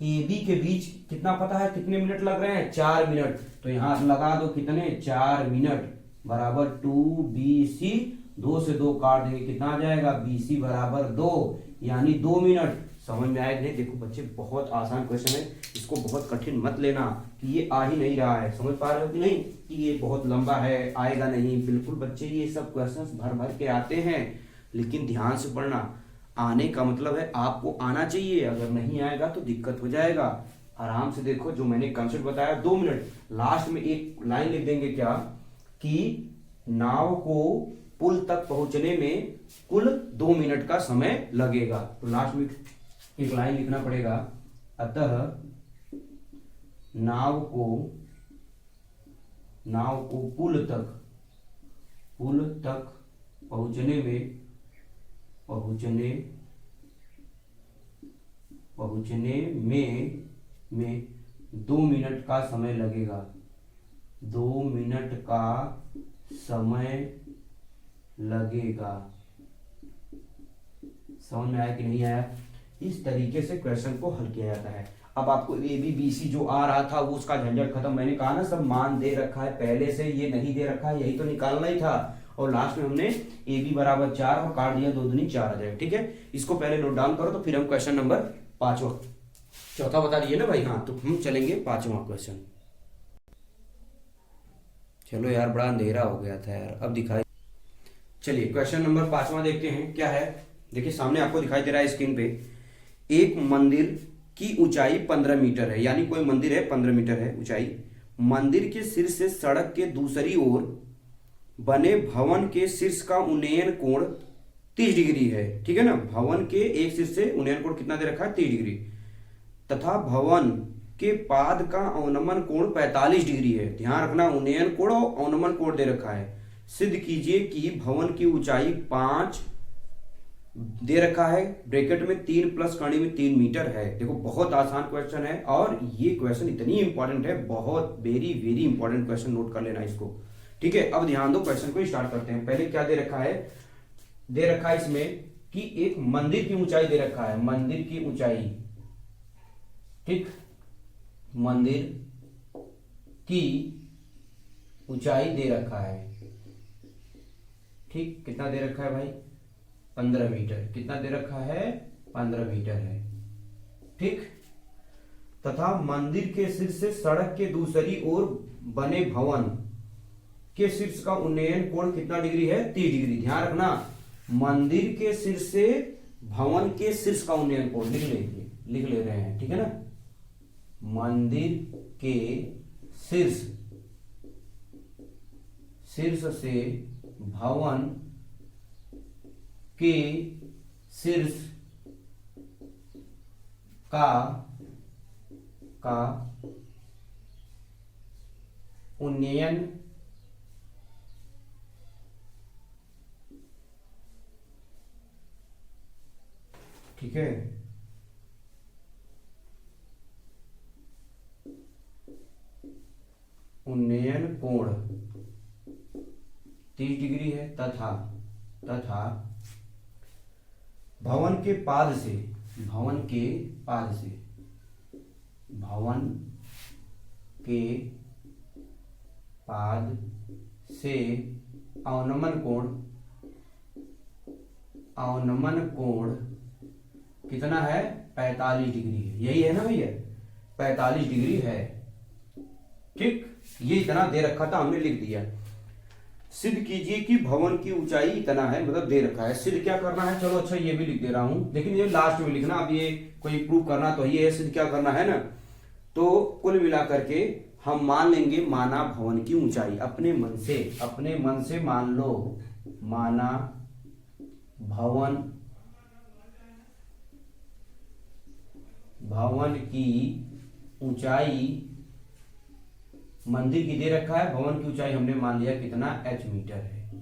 ए बी के बीच कितना पता है, कितने मिनट लग रहे हैं, 4 मिनट, तो यहां लगा दो कितने, 4 मिनट बराबर 2BC। 2 से 2 काट देंगे, कितना आ जाएगा, BC बराबर 2, यानी 2 मिनट। समझ में आया नहीं? देखो बच्चे, बहुत आसान क्वेश्चन है, इसको बहुत कठिन मत लेना कि ये आ ही नहीं रहा है, समझ पा रहे हो कि नहीं, कि ये बहुत लंबा है, आएगा नहीं। बिल्कुल बच्चे, ये सब क्वेश्चंस भर भर के आते हैं, लेकिन ध्यान से पढ़ना। आने का मतलब है आपको आना चाहिए, अगर नहीं आएगा तो दिक्कत हो जाएगा। आराम से देखो, जो मैंने कंसेप्ट बताया, 2 मिनट, लास्ट में एक लाइन लिख देंगे क्या, कि नाव को पुल तक पहुंचने में कुल 2 मिनट का समय लगेगा। तो लास्ट में एक लाइन लिखना पड़ेगा, अतः नाव को पुल तक पहुंचने में 2 मिनट का समय लगेगा, 2 मिनट का समय लगेगा। समझ में आया कि नहीं आया? इस तरीके से क्वेश्चन को हल किया जाता है। अब आपको ए बी बी सी जो आ रहा था वो उसका झंझट खत्म। मैंने कहा ना, सब मान दे रखा है पहले से, ये नहीं दे रखा है, यही तो निकालना ही था। और लास्ट में हमने ए बी बराबर 4 और काट दिया, 2 दूनी 4 आ जाएगा। ठीक है, इसको पहले नोट डाउन करो, तो फिर हम क्वेश्चन नंबर 5वां, चौथा बता दिए ना भाई, हाँ, तो हम चलेंगे 5वां क्वेश्चन। चलो यार, बड़ा अंधेरा हो गया था यार, अब दिखाई। चलिए क्वेश्चन नंबर 5वां देखते हैं क्या है। देखिए सामने आपको दिखाई दे रहा है स्क्रीन पे, एक मंदिर की ऊंचाई 15 मीटर है, यानी कोई मंदिर है 15 मीटर है ऊंचाई। मंदिर के शीर्ष से सड़क के दूसरी ओर बने भवन के शीर्ष का उन्नयन कोण 30 डिग्री है। ठीक है ना, भवन के एक शीर्ष से उन्नयन कोण कितना दे रखा है, 30 डिग्री, तथा भवन के पाद का अवनमन कोण 45 डिग्री है। ध्यान रखना, उन्नयन कोण और अवनमन कोण दे रखा है। सिद्ध कीजिए कि भवन की ऊंचाई 5 दे रखा है, ब्रैकेट में 3 प्लस कड़ी में 3 मीटर है। देखो बहुत आसान क्वेश्चन है, और ये क्वेश्चन इतनी इंपॉर्टेंट है, बहुत very very important question, note कर लेना इसको। ठीक है, अब ध्यान दो, क्वेश्चन को स्टार्ट करते हैं। पहले क्या दे रखा है, दे रखा है इसमें कि एक मंदिर की ऊंचाई दे रखा है, मंदिर की ऊंचाई, ठीक, मंदिर की ऊंचाई दे रखा है। ठीक, कितना दे रखा है भाई, 15 मीटर। कितना दे रखा है, 15 मीटर है। ठीक, तथा मंदिर के शीर्ष से सड़क के दूसरी ओर बने भवन के शीर्ष का उन्नयन कोण कितना डिग्री है, 30 डिग्री। ध्यान रखना, मंदिर के शीर्ष से भवन के शीर्ष का उन्नयन कोण लिख ले रहे हैं। ठीक है ना, मंदिर के शीर्ष से भवन के शीर्ष का उन्नयन ठीक है, उन्नयन कोण 30 डिग्री है, तथा भवन के पाद से अवनमन कोण कितना है, 45 डिग्री है। यही है ना भैया, 45 डिग्री है। ठीक, ये इतना दे रखा था, हमने लिख दिया। सिद्ध कीजिए कि भवन की ऊंचाई इतना है, मतलब दे रखा है। सिद्ध क्या करना है, चलो अच्छा ये भी लिख दे रहा हूं, लेकिन ये लास्ट में लिखना। अब ये कोई प्रूव करना तो ये है, सिद्ध क्या करना है ना। तो कुल मिला करके हम मान लेंगे माना भवन की ऊंचाई, अपने मन से मान लो, माना भवन की ऊंचाई, मंदिर की दे रखा है, भवन की ऊंचाई हमने मान लिया कितना, h मीटर है।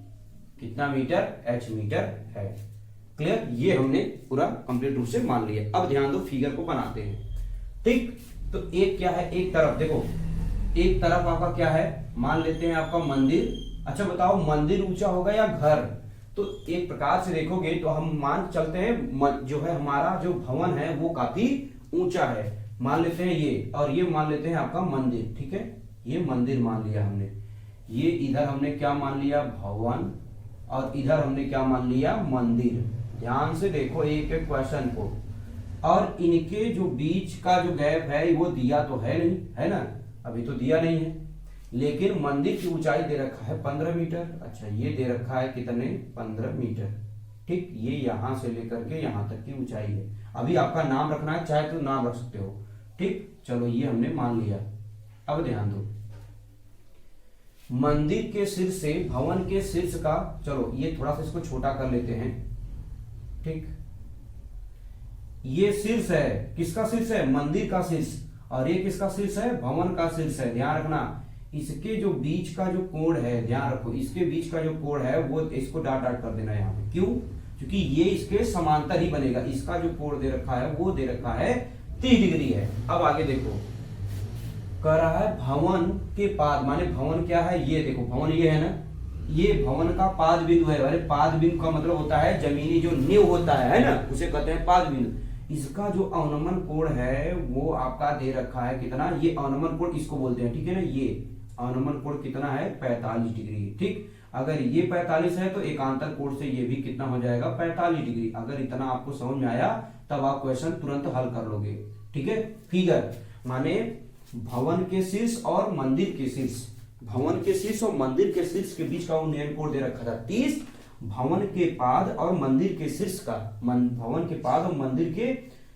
कितना मीटर, h मीटर है। क्लियर, ये हमने पूरा कंप्लीट रूप से मान लिया। अब ध्यान दो, फिगर को बनाते हैं। ठीक, तो एक क्या है, एक तरफ देखो, एक तरफ आपका क्या है, मान लेते हैं आपका मंदिर। अच्छा बताओ, मंदिर ऊंचा होगा या घर? तो एक प्रकार से देखोगे तो हम मान चलते हैं जो है हमारा जो भवन है वो काफी ऊंचा है, मान लेते हैं ये, और ये मान लेते हैं आपका मंदिर। ठीक है, ये मंदिर मान लिया हमने, ये इधर हमने क्या मान लिया, भवन, और इधर हमने क्या मान लिया, मंदिर। ध्यान से देखो एक एक क्वेश्चन को, और इनके जो बीच का जो गैप है वो दिया तो है नहीं, है ना, अभी तो दिया नहीं है। लेकिन मंदिर की ऊंचाई दे रखा है 15 मीटर। अच्छा, ये दे रखा है कितने, 15 मीटर। ठीक, ये यहां से लेकर के यहां तक की ऊंचाई है। अभी आपका नाम रखना है, चाहे तो नाम रख सकते हो। ठीक, चलो ये हमने मान लिया। अब ध्यान दो, मंदिर के शीर्ष से भवन के शीर्ष का, चलो ये थोड़ा सा इसको छोटा कर लेते हैं। ठीक, ये शीर्ष है, किसका शीर्ष है, मंदिर का शीर्ष, और ये किसका शीर्ष है, भवन का शीर्ष है। ध्यान रखना, इसके जो बीच का जो कोण है, ध्यान रखो, इसके बीच का जो कोण है वो इसको डॉट डॉट कर देना यहाँ पे। क्यों, क्योंकि ये इसके समांतर ही बनेगा। इसका जो कोण दे रखा है वो दे रखा है 30 डिग्री है। अब आगे देखो, कह रहा है भवन के पाद, माने भवन क्या है, ये देखो भवन ये है ना, ये भवन का पाद बिंदु है। अरे पाद बिंदु का मतलब होता है जमीनी जो नींव होता है ना, उसे कहते हैं पाद बिंदु। इसका जो अवनमन कोण है वो आपका दे रखा है कितना, ये अवनमन कोण इसको बोलते हैं। ठीक है ना, ये अवनमन कोण कितना है, 45 डिग्री। ठीक, अगर ये 45 है तो एकांतर कोण से ये भी कितना हो जाएगा, 45 डिग्री। अगर इतना आपको समझ में आया तब आप क्वेश्चन तुरंत हल कर लोगे। ठीक है, फिगर माने भवन के शीर्ष और मंदिर के शीर्ष, भवन के शीर्ष और मंदिर के शीर्ष के बीच का उन्नयन कोण दे रखा था 30, भवन के पाद और मंदिर के शीर्ष का, भवन के पाद और मंदिर के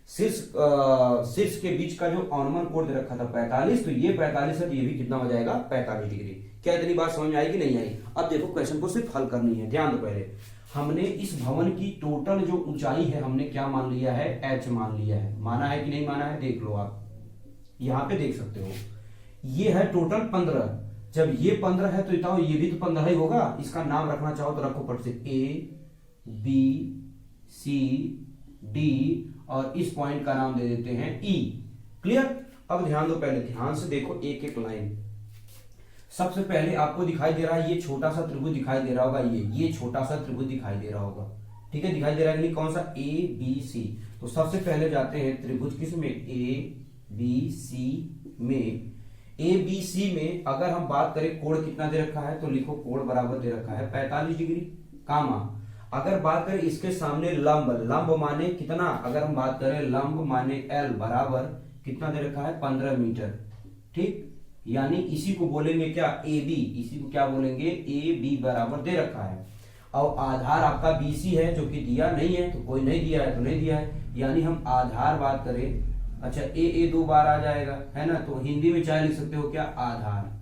शीर्ष के बीच का जो अवनमन कोण दे रखा था 45, तो ये 45 है तो ये भी कितना हो जाएगा, 45 डिग्री। क्या इतनी बात समझ में आई कि नहीं आई? अब देखो क्वेश्चन को सिर्फ हल करनी है। ध्यान दो, पहले हमने इस भवन की टोटल जो ऊंचाई है हमने क्या मान लिया है, h मान लिया है। माना है कि नहीं माना है, देख लो आप यहां पे देख सकते हो, ये है टोटल 15। जब ये 15 है तो बताओ ये भी तो 15 ही होगा। इसका नाम रखना चाहो तो रखो पट से, A B C D, और इस पॉइंट का नाम दे देते हैं E। क्लियर? अब ध्यान दो, पहले ध्यान से देखो एक एक लाइन। सबसे पहले आपको दिखाई दे रहा है ये छोटा सा त्रिभुज दिखाई दे रहा होगा, ये छोटा सा त्रिभुज दिखाई दे रहा होगा। ठीक है, दिखाई दे रहा है नहीं, कौन सा, A B C। तो सबसे पहले जाते हैं त्रिभुज किस में, A B C में। A B C में अगर हम बात करें कोण कितना दे रखा है, तो लिखो कोण बराबर दे रखा है 45 डिग्री, कामा। अगर बात करें इसके सामने लंब, लंब माने कितना, अगर हम बात करें लंब माने L बराबर कितना दे रखा है, 15 मीटर। ठीक, यानी इसी को बोलेंगे क्या, AB, इसी को क्या बोलेंगे, AB बराबर दे रखा है। और आधार आपका BC है जो कि दिया नहीं है, तो कोई नहीं दिया है तो नहीं दिया है, यानी हम आधार बात करें, अच्छा A 2 बार आ जाएगा, है ना, तो हिंदी में चाहे लिख सकते हो क्या, आधार,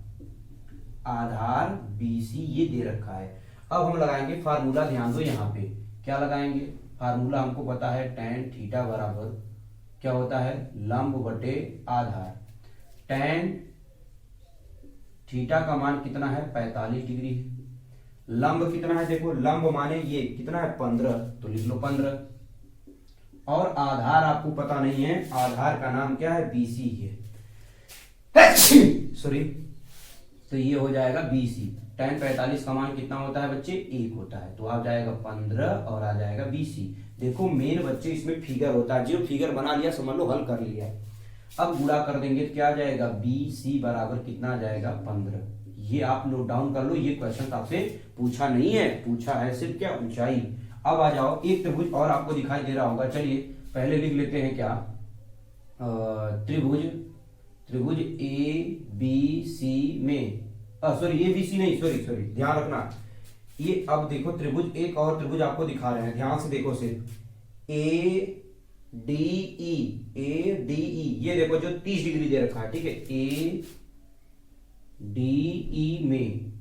आधार BC ये दे रखा है। अब हम लगाएंगे फार्मूला, ध्यान दो यहाँ पे क्या लगाएंगे, फार्मूला हमको पता है tan थीटा बराबर क्या होता है, लंब बटे आधार। tan थीटा का मान कितना है, 45 डिग्री है। लंब कितना है, देखो लंब माने ये कितना है, 15, तो लिख लो 15। और आधार आपको पता नहीं है, आधार का नाम क्या है, BC है, सॉरी, तो ये हो जाएगा BC। tan 45 का मान कितना होता है बच्चे, 1 होता है, तो आ जाएगा 15 और आ जाएगा BC। देखो मेन बच्चे इसमें फिगर होता है, जो फिगर बना लिया समझ लो हल कर लिया। अब गुणा कर देंगे तो क्या आ जाएगा, BC बराबर कितना आ जाएगा, 15। ये आप नोट डाउन कर लो, ये क्वेश्चन आपसे पूछा नहीं है, पूछा है सिर्फ क्या, ऊंचाई। अब आ जाओ, एक त्रिभुज और आपको दिखाई दे रहा होगा, चलिए पहले लिख लेते हैं क्या, त्रिभुज, त्रिभुज ABC में, सॉरी ABC नहीं, सॉरी ध्यान रखना, ये अब देखो त्रिभुज, एक और त्रिभुज आपको दिखा रहे हैं, ध्यान से देखो सिर्फ ए डी ई, ये देखो जो 30 डिग्री दे रखा है, ठीक है, ए डी ई में,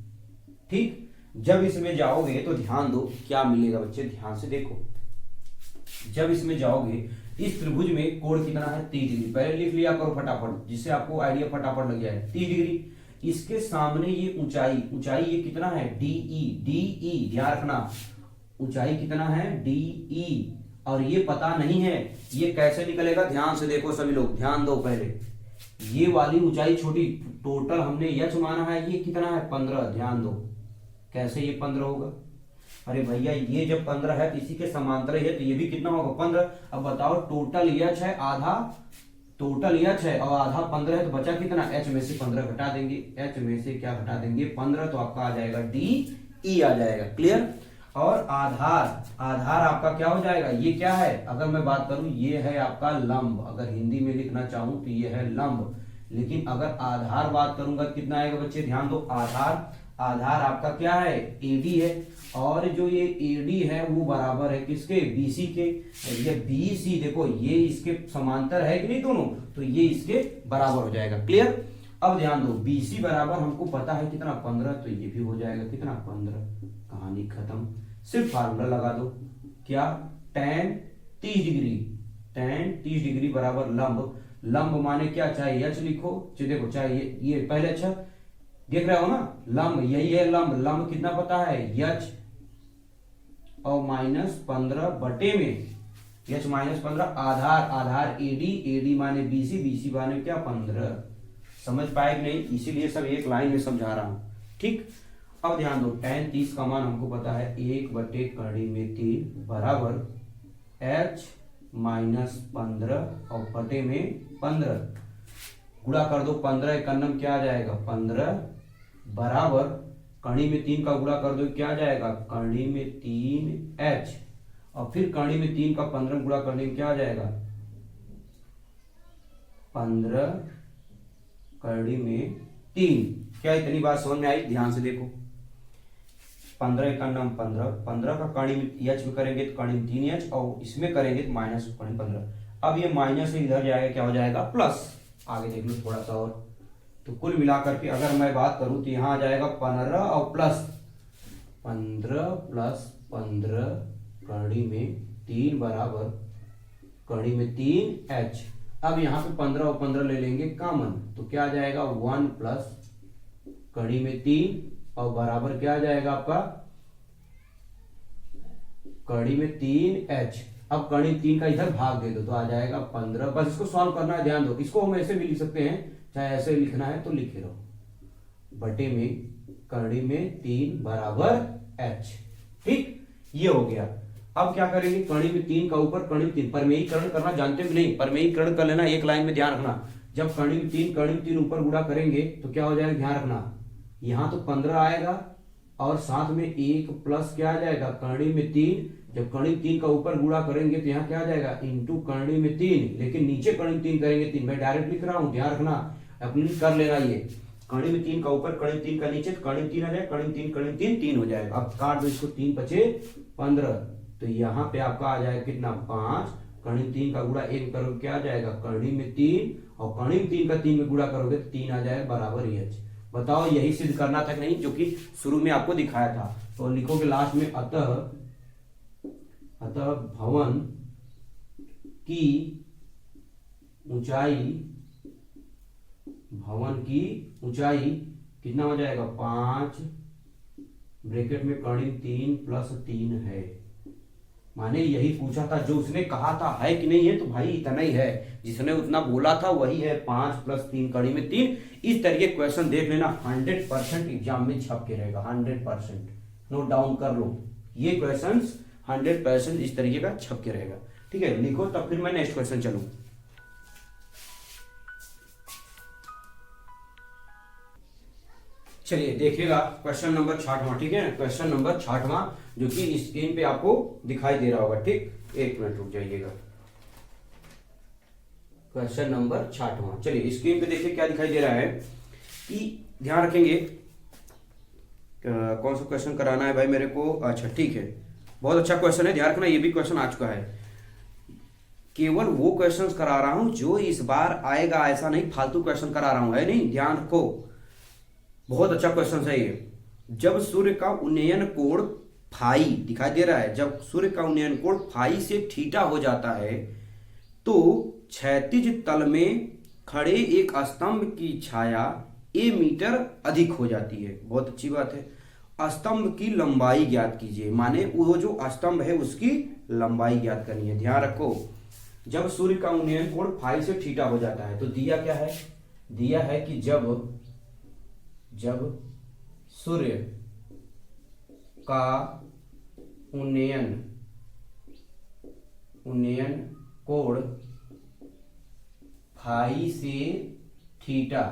ठीक। जब इसमें जाओगे तो ध्यान दो क्या मिलेगा बच्चे, ध्यान से देखो। जब इसमें जाओगे इस त्रिभुज में कोण कितना है 30 डिग्री, पहले लिख लिया करो फटाफट, जिससे आपको आइडिया फटाफट लग जाए। 30 डिग्री, इसके सामने ये ऊंचाई ये कितना है डी ध्यान रखना, ऊंचाई कितना है डी, और ये पता नहीं है, ये कैसे निकलेगा, ध्यान से देखो सभी लोग, ध्यान दो। पहले ये वाली ऊंचाई छोटी, टोटल हमने यच माना है, ये कितना है 15, ध्यान दो कैसे ये 15 होगा। अरे भैया ये जब 15 है तो इसी के समांतर है, तो ये भी कितना होगा 15। अब बताओ टोटल यच है आधा, टोटल यच है और आधा 15 है, तो बचा कितना, एच में से 15 घटा देंगे, एच में से क्या घटा देंगे 15, तो आपका आ जाएगा डी ई आ जाएगा, क्लियर। और आधार आपका क्या हो जाएगा, ये क्या है, अगर मैं बात करूं ये है आपका लंब, अगर हिंदी में लिखना चाहूं तो ये है लंब, लेकिन अगर आधार बात करूंगा कितना आएगा बच्चे, ध्यान दो। आधार आपका क्या है एडी है, और जो ये एडी है वो बराबर है किसके, बीसी के। ये बीसी देखो ये इसके समांतर है कि नहीं दोनों, तो ये इसके बराबर हो जाएगा, क्लियर। अब ध्यान दो बीसी बराबर हमको पता है कितना 15, तो ये भी हो जाएगा कितना 15, कहानी खत्म। सिर्फ फार्मूला लगा दो, क्या, tan 30 डिग्री बराबर लंब माने क्या, चाहे एच लिखो, देखो चाहे ये पहले, अच्छा देख रहे हो ना, लंब यही है, लंब कितना पता है यच, और -15 बटे में यच -15, आधार एडी माने बीसी माने क्या 15, समझ पाए कि नहीं, इसीलिए सब एक लाइन में समझा रहा हूं, ठीक। अब ध्यान दो tan 30 का मान हमको पता है 1/3 बराबर h -15 और बटे में 15, गुणा कर दो 15 एकन्नम क्या आ जाएगा 15 बराबर कड़ी में 3 का गुणा कर दो क्या आ जाएगा, कड़ी में 3h, और फिर कड़ी में 3 का 15 गुणा कर देंगे क्या आ जाएगा 15 कड़ी में 3। क्या इतनी बात समझ में आई, ध्यान से देखो। 15 का नाम 15 का कड़ी में एच में करेंगे तो कड़ी में 3h, और इसमें करेंगे तो माइनस 15। अब ये माइनस से इधर जाएगा क्या हो जाएगा प्लस, आगे देख लो थोड़ा सा और, तो कुल मिलाकर के अगर मैं बात करूं तो यहां आ जाएगा 15 और प्लस 15 प्लस 15 कड़ी में 3 बराबर कड़ी में 3h। अब यहाँ पे 15 और 15 ले लेंगे कॉमन, तो क्या आ जाएगा 1 प्लस कड़ी में 3 और बराबर क्या आ जाएगा आपका कड़ी में 3h। अब कड़ी 3 का इधर भाग दे दो तो आ जाएगा 15। बस इसको सॉल्व करना है, ध्यान दो। इसको हम ऐसे भी लिख सकते हैं, चाहे ऐसे लिखना है तो लिखे रहो, बटे में कड़ी में 3 बराबर h, ठीक। ये हो गया। अब क्या करेंगे, कड़ी में 3 का ऊपर कड़ी में 3 परमेयीकरण करना जानते हो नहीं, परमेयीकरण कर लेना, एक लाइन में ध्यान रखना। जब कड़ी में 3 ऊपर गुणा करेंगे तो क्या हो जाएगा, ध्यान रखना, यहां तो 15 आएगा और साथ में 1 प्लस क्या आ जाएगा कड़ी में 3। जब कड़ी 3 का ऊपर गुणा करेंगे तो यहाँ क्या आ जाएगा इंटू कड़ी में 3, लेकिन नीचे कड़ी में 3 करेंगे 3, मैं डायरेक्ट लिख रहा हूं, ध्यान रखना, अपनी कर लेना। ये कड़ी में 3 का ऊपर कड़ी में 3 का नीचे, तो कड़ी में 3 आ जाएगा, कड़ी में 3 हो जाएगा। अब काट दो इसको, 3 पचे 15, तो यहाँ पे आपका आ जाएगा कितना 5, कड़ी में 3 का गुणा 1 करोगे क्या आ जाएगा कड़ी में 3, और कड़ी में 3 का 3 में गुणा करोगे तो 3 आ जाएगा बराबर h। बताओ यही सिद्ध करना था कि नहीं, जो कि शुरू में आपको दिखाया था। तो लिखोगे लास्ट में अतः भवन की ऊंचाई कितना हो जाएगा 5 ब्रैकेट में कड़ी 3 प्लस 3 है। माने यही पूछा था, जो उसने कहा था है कि नहीं है, तो भाई इतना ही है, जिसने उतना बोला था वही है, 5 प्लस 3 कड़ी में 3। इस तरीके क्वेश्चन देख लेना, 100% एग्जाम में छप के रहेगा, 100% नोट डाउन कर लो। ये क्वेश्चन 100% इस तरीके का छप के रहेगा, ठीक है। लिखो, तब फिर मैं नेक्स्ट क्वेश्चन चलूं। चलिए देखिएगा क्वेश्चन नंबर 6वां, ठीक है। क्वेश्चन नंबर 6वां जो कि स्क्रीन पे आपको दिखाई दे रहा होगा, ठीक। 1 मिनट रुक जाइएगा। क्वेश्चन नंबर 6वां, चलिए स्क्रीन पे देखिए क्या दिखाई दे रहा है कि ध्यान रखेंगे कौन सा क्वेश्चन कराना है भाई मेरे को? अच्छा ठीक है, बहुत अच्छा क्वेश्चन है, ध्यान रखना ये भी क्वेश्चन आ चुका है। केवल वो क्वेश्चंस करा रहा हूं जो इस बार आएगा, ऐसा नहीं फालतू क्वेश्चन करा रहा हूं, है नहीं, ध्यान रखो, बहुत अच्छा क्वेश्चन है ये। जब सूर्य का उन्नयन कोण फाई दिखाई दे रहा है, जब सूर्य का उन्नयन कोण फाई से थीटा हो जाता है तो क्षैतिज तल में खड़े एक स्तंभ की छाया ए मीटर अधिक हो जाती है। बहुत अच्छी बात है। स्तंभ की लंबाई ज्ञात कीजिए, माने वो जो स्तंभ है उसकी लंबाई ज्ञात करनी है। ध्यान रखो, जब सूर्य का उन्नयन कोण फाई से थीटा हो जाता है तो दिया क्या है? दिया है कि जब सूर्य का उन्नयन कोण फाई से थीटा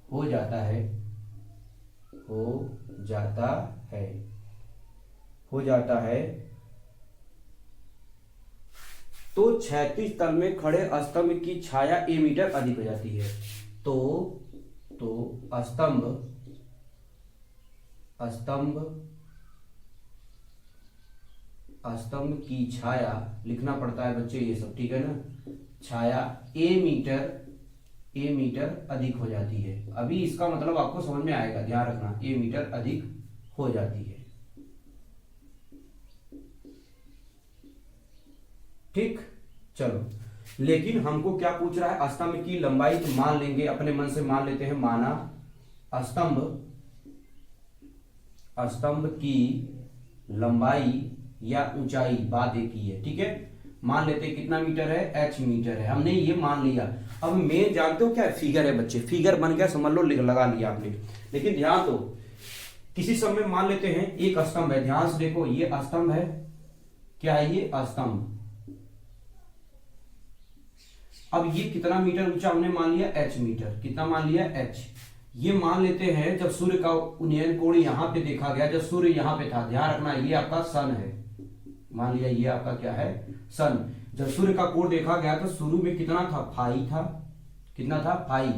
हो जाता है तो क्षैतिज तल में खड़े स्तंभ की छाया ए मीटर अधिक हो जाती है। तो स्तंभ की छाया लिखना पड़ता है बच्चे, ये सब ठीक है ना, छाया ए मीटर अधिक हो जाती है। अभी इसका मतलब आपको समझ में आएगा, ध्यान रखना, ए मीटर अधिक हो जाती है, ठीक। चलो, लेकिन हमको क्या पूछ रहा है? स्तंभ की लंबाई। तो मान लेंगे, अपने मन से मान लेते हैं, माना स्तंभ की लंबाई या ऊंचाई, बात एक ही है, ठीक है। मान लेते हैं कितना मीटर है? h मीटर है, हमने ये मान लिया। अब मेन जानते हो क्या? फिगर है बच्चे, फिगर बन गया, समझ लो, लगा लिया आपने। लेकिन ध्यान दो, किसी समय मान लेते हैं एक स्तंभ है, ध्यान से देखो, ये स्तंभ है, क्या है ये? स्तंभ। अब ये कितना मीटर ऊंचा हमने मान लिया? h metre. कितना मान लिया? h। ये मान लेते हैं जब सूर्य का उन्नयन कोण यहां पे देखा गया, जब सूर्य यहां पे था, ध्यान रखना, ये आपका सन है, मान लिया ये आपका क्या है? सन। जब सूर्य का कोण देखा गया तो शुरू में कितना था? फाई था। कितना था? फाई।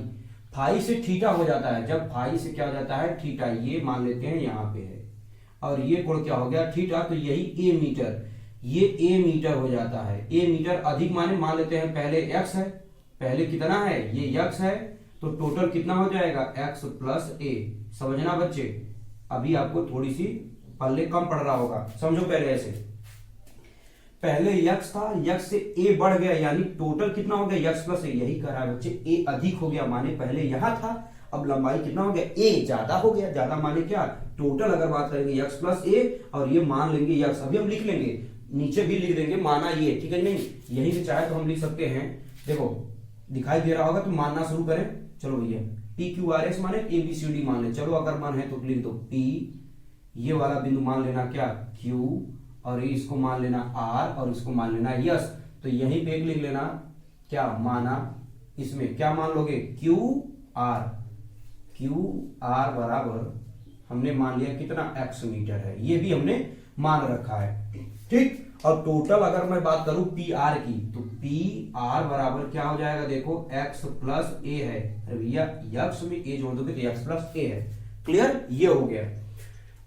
फाई से थीटा हो जाता है, जब फाई से क्या हो जाता है? थीटा। ये मान लेते हैं यहां पे है, और ये कोण क्या हो गया? थीटा। तो यही ए मीटर, ये ए मीटर हो जाता है। ए मीटर अधिक माने मान लेते हैं पहले x है, पहले कितना है? ये x है, तो टोटल कितना हो जाएगा? x प्लस ए। समझना बच्चे, अभी आपको थोड़ी सी पल्ले कम पड़ रहा होगा, समझो। पहले ऐसे, पहले x था, x से a बढ़ गया, यानी टोटल कितना हो गया? x प्लस ए। यही कह रहा है बच्चे, a अधिक हो गया, माने पहले यहां था, अब लंबाई कितना हो गया? a ज्यादा हो गया। ज्यादा माने क्या? टोटल अगर बात करेंगे x प्लस ए, और ये मान लेंगे x। अभी हम लिख लेंगे, नीचे भी लिख देंगे, माना ये, ठीक है। नहीं, यहीं से चाहे तो हम लिख सकते हैं, देखो दिखाई दे रहा होगा, तो मानना शुरू करें। चलो भैया, पी क्यू आर एस माने ए बी सी डी मान ले। चलो, अगर मान है तो लिख दो पी, ये वाला बिंदु मान लेना क्या? क्यू, और इसको मान लेना आर, और इसको मान लेना यस। तो यहीं पे एक लिख लेना क्या? माना, इसमें क्या मान लोगे? Q R. क्यू आर बराबर हमने मान लिया कितना? एक्स मीटर है, ये भी हमने मान रखा है, ठीक। और टोटल अगर मैं बात करूं पी आर की, तो पी आर बराबर क्या हो जाएगा? देखो, एक्स प्लस ए है, भैया यक्स में ए जोड़ दोगे तो एक्स प्लस ए है। क्लियर? ये हो गया।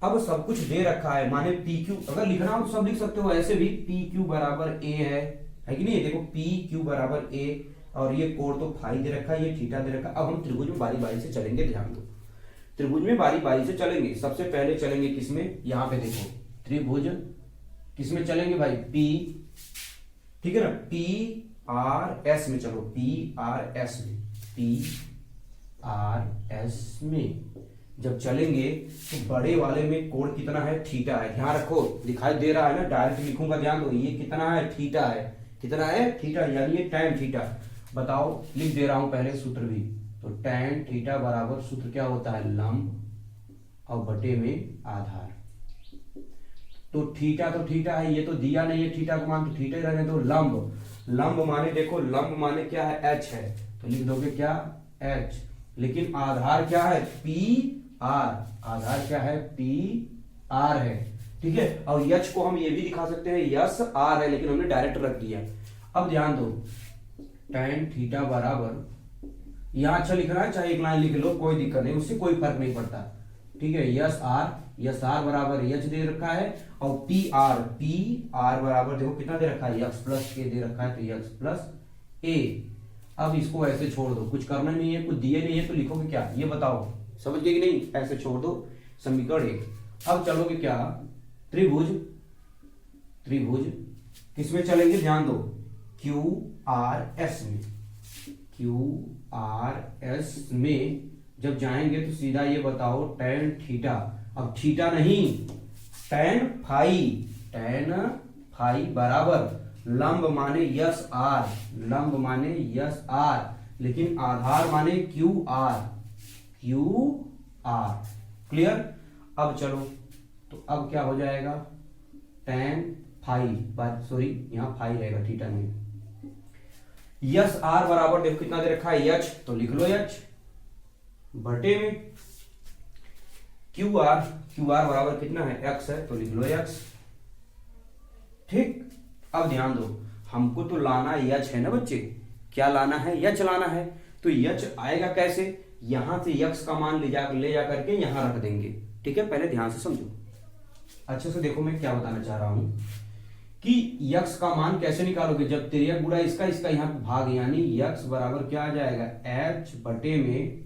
अब सब कुछ दे रखा है, माने पी क्यू अगर लिखना हो तो सब लिख सकते हो, ऐसे भी पी क्यू बराबर ए है कि नहीं? देखो, पी क्यू बराबर ए, और ये कोण तो फाई दे रखा है, ये थीटा दे रखा है। अब हम त्रिभुज में बारी बारी से चलेंगे, ध्यान दो, त्रिभुज में बारी बारी से चलेंगे। सबसे पहले चलेंगे किसमें? यहां पे देखो, त्रिभुज किसमें चलेंगे भाई? पी, ठीक है ना, पी आर एस में। चलो, पी आर एस में, पी आर एस में जब चलेंगे तो बड़े वाले में कोण कितना है? थीटा है। ध्यान रखो, दिखाई दे रहा है ना, डायरेक्ट लिखूंगा, ध्यान दो, ये कितना है? थीटा है। कितना है? थीटा, यानी ये tan थीटा। बताओ, लिख दे रहा हूं पहले सूत्र भी, तो tan थीटा बराबर सूत्र क्या होता है? लंब और बटे में आधार। तो थीटा तो थीटा है, ये तो दिया नहीं है थीटा को मान, तो थीटा ही रहने दो। लंब माने, देखो लंब माने क्या है? h है, तो लिख दोगे क्या? h। लेकिन आधार क्या है? P R. आधार क्या है? पी आर है, ठीक है। और यच को हम ये भी दिखा सकते हैं, यस आर है, लेकिन हमने डायरेक्ट रख दिया। अब ध्यान दो, tan थीटा बराबर, यहां अच्छा लिखना है, चाहे एक लाइन लिख लो, कोई दिक्कत नहीं, उससे कोई फर्क नहीं पड़ता, ठीक है, यस आर बराबर एच दे रखा है, और पी आर बराबर देखो कितना दे रखा है, एक्स प्लस ए दे रखा है, तो एक्स प्लस ए। अब इसको ऐसे छोड़ दो, कुछ करना नहीं है, कुछ दिए नहीं है, तो लिखोगे क्या ये बताओ, समझ गए कि नहीं? ऐसे छोड़ दो समीकरण एक। अब चलोगे क्या, त्रिभुज किसमें चलेंगे, ध्यान दो, क्यू आर एस में। क्यू आर एस में जब जाएंगे तो सीधा ये बताओ tan थीटा, अब थीटा नहीं tan फाई बराबर लंब माने यस आर, लेकिन आधार माने क्यू आर। क्लियर? अब चलो, तो अब क्या हो जाएगा, tan फाई, सॉरी यहां फाई रहेगा, थीटा नहीं। यस आर बराबर देखो कितना दे रखा है, एच, तो लिख लो एच बटे में क्यू आर बराबर कितना है, एक्स है, तो लिख लो एक्स। ठीक, अब ध्यान दो, हमको तो लाना एच है ना बच्चे, क्या लाना है, एच लाना है, तो एच आएगा कैसे, यहां से एक्स का मान ले जा करके यहां रख देंगे। ठीक है, पहले ध्यान से समझो, अच्छे से देखो मैं क्या बताना चाह रहा हूं कि यक्स का मान कैसे निकालोगे, जब तिर्यक गुणा इसका यहाँ पे भाग, यानी यक्स बराबर क्या आ जाएगा, एच बटे में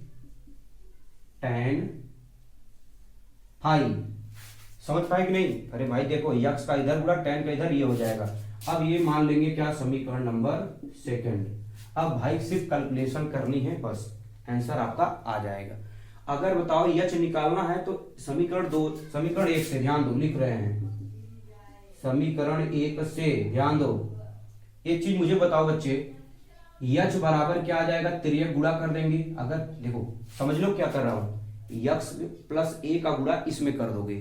tan फाई। समझ पाए कि नहीं? अरे भाई देखो, यक्स का इधर गुणा tan का इधर, ये हो जाएगा। अब ये मान लेंगे क्या, समीकरण नंबर सेकंड। अब भाई सिर्फ कैलकुलेशन करनी है, बस आंसर आपका आ जाएगा। अगर बताओ एच निकालना है तो समीकरण एक से, ध्यान दो लिख रहे हैं, समीकरण एक से ध्यान दो। एक चीज मुझे बताओ बच्चे, यच बराबर क्या आ जाएगा, तिर्यक गुणा कर देंगे। अगर देखो समझ लो क्या कर रहा हूं, यक्स प्लस ए का गुणा इसमें कर दोगे,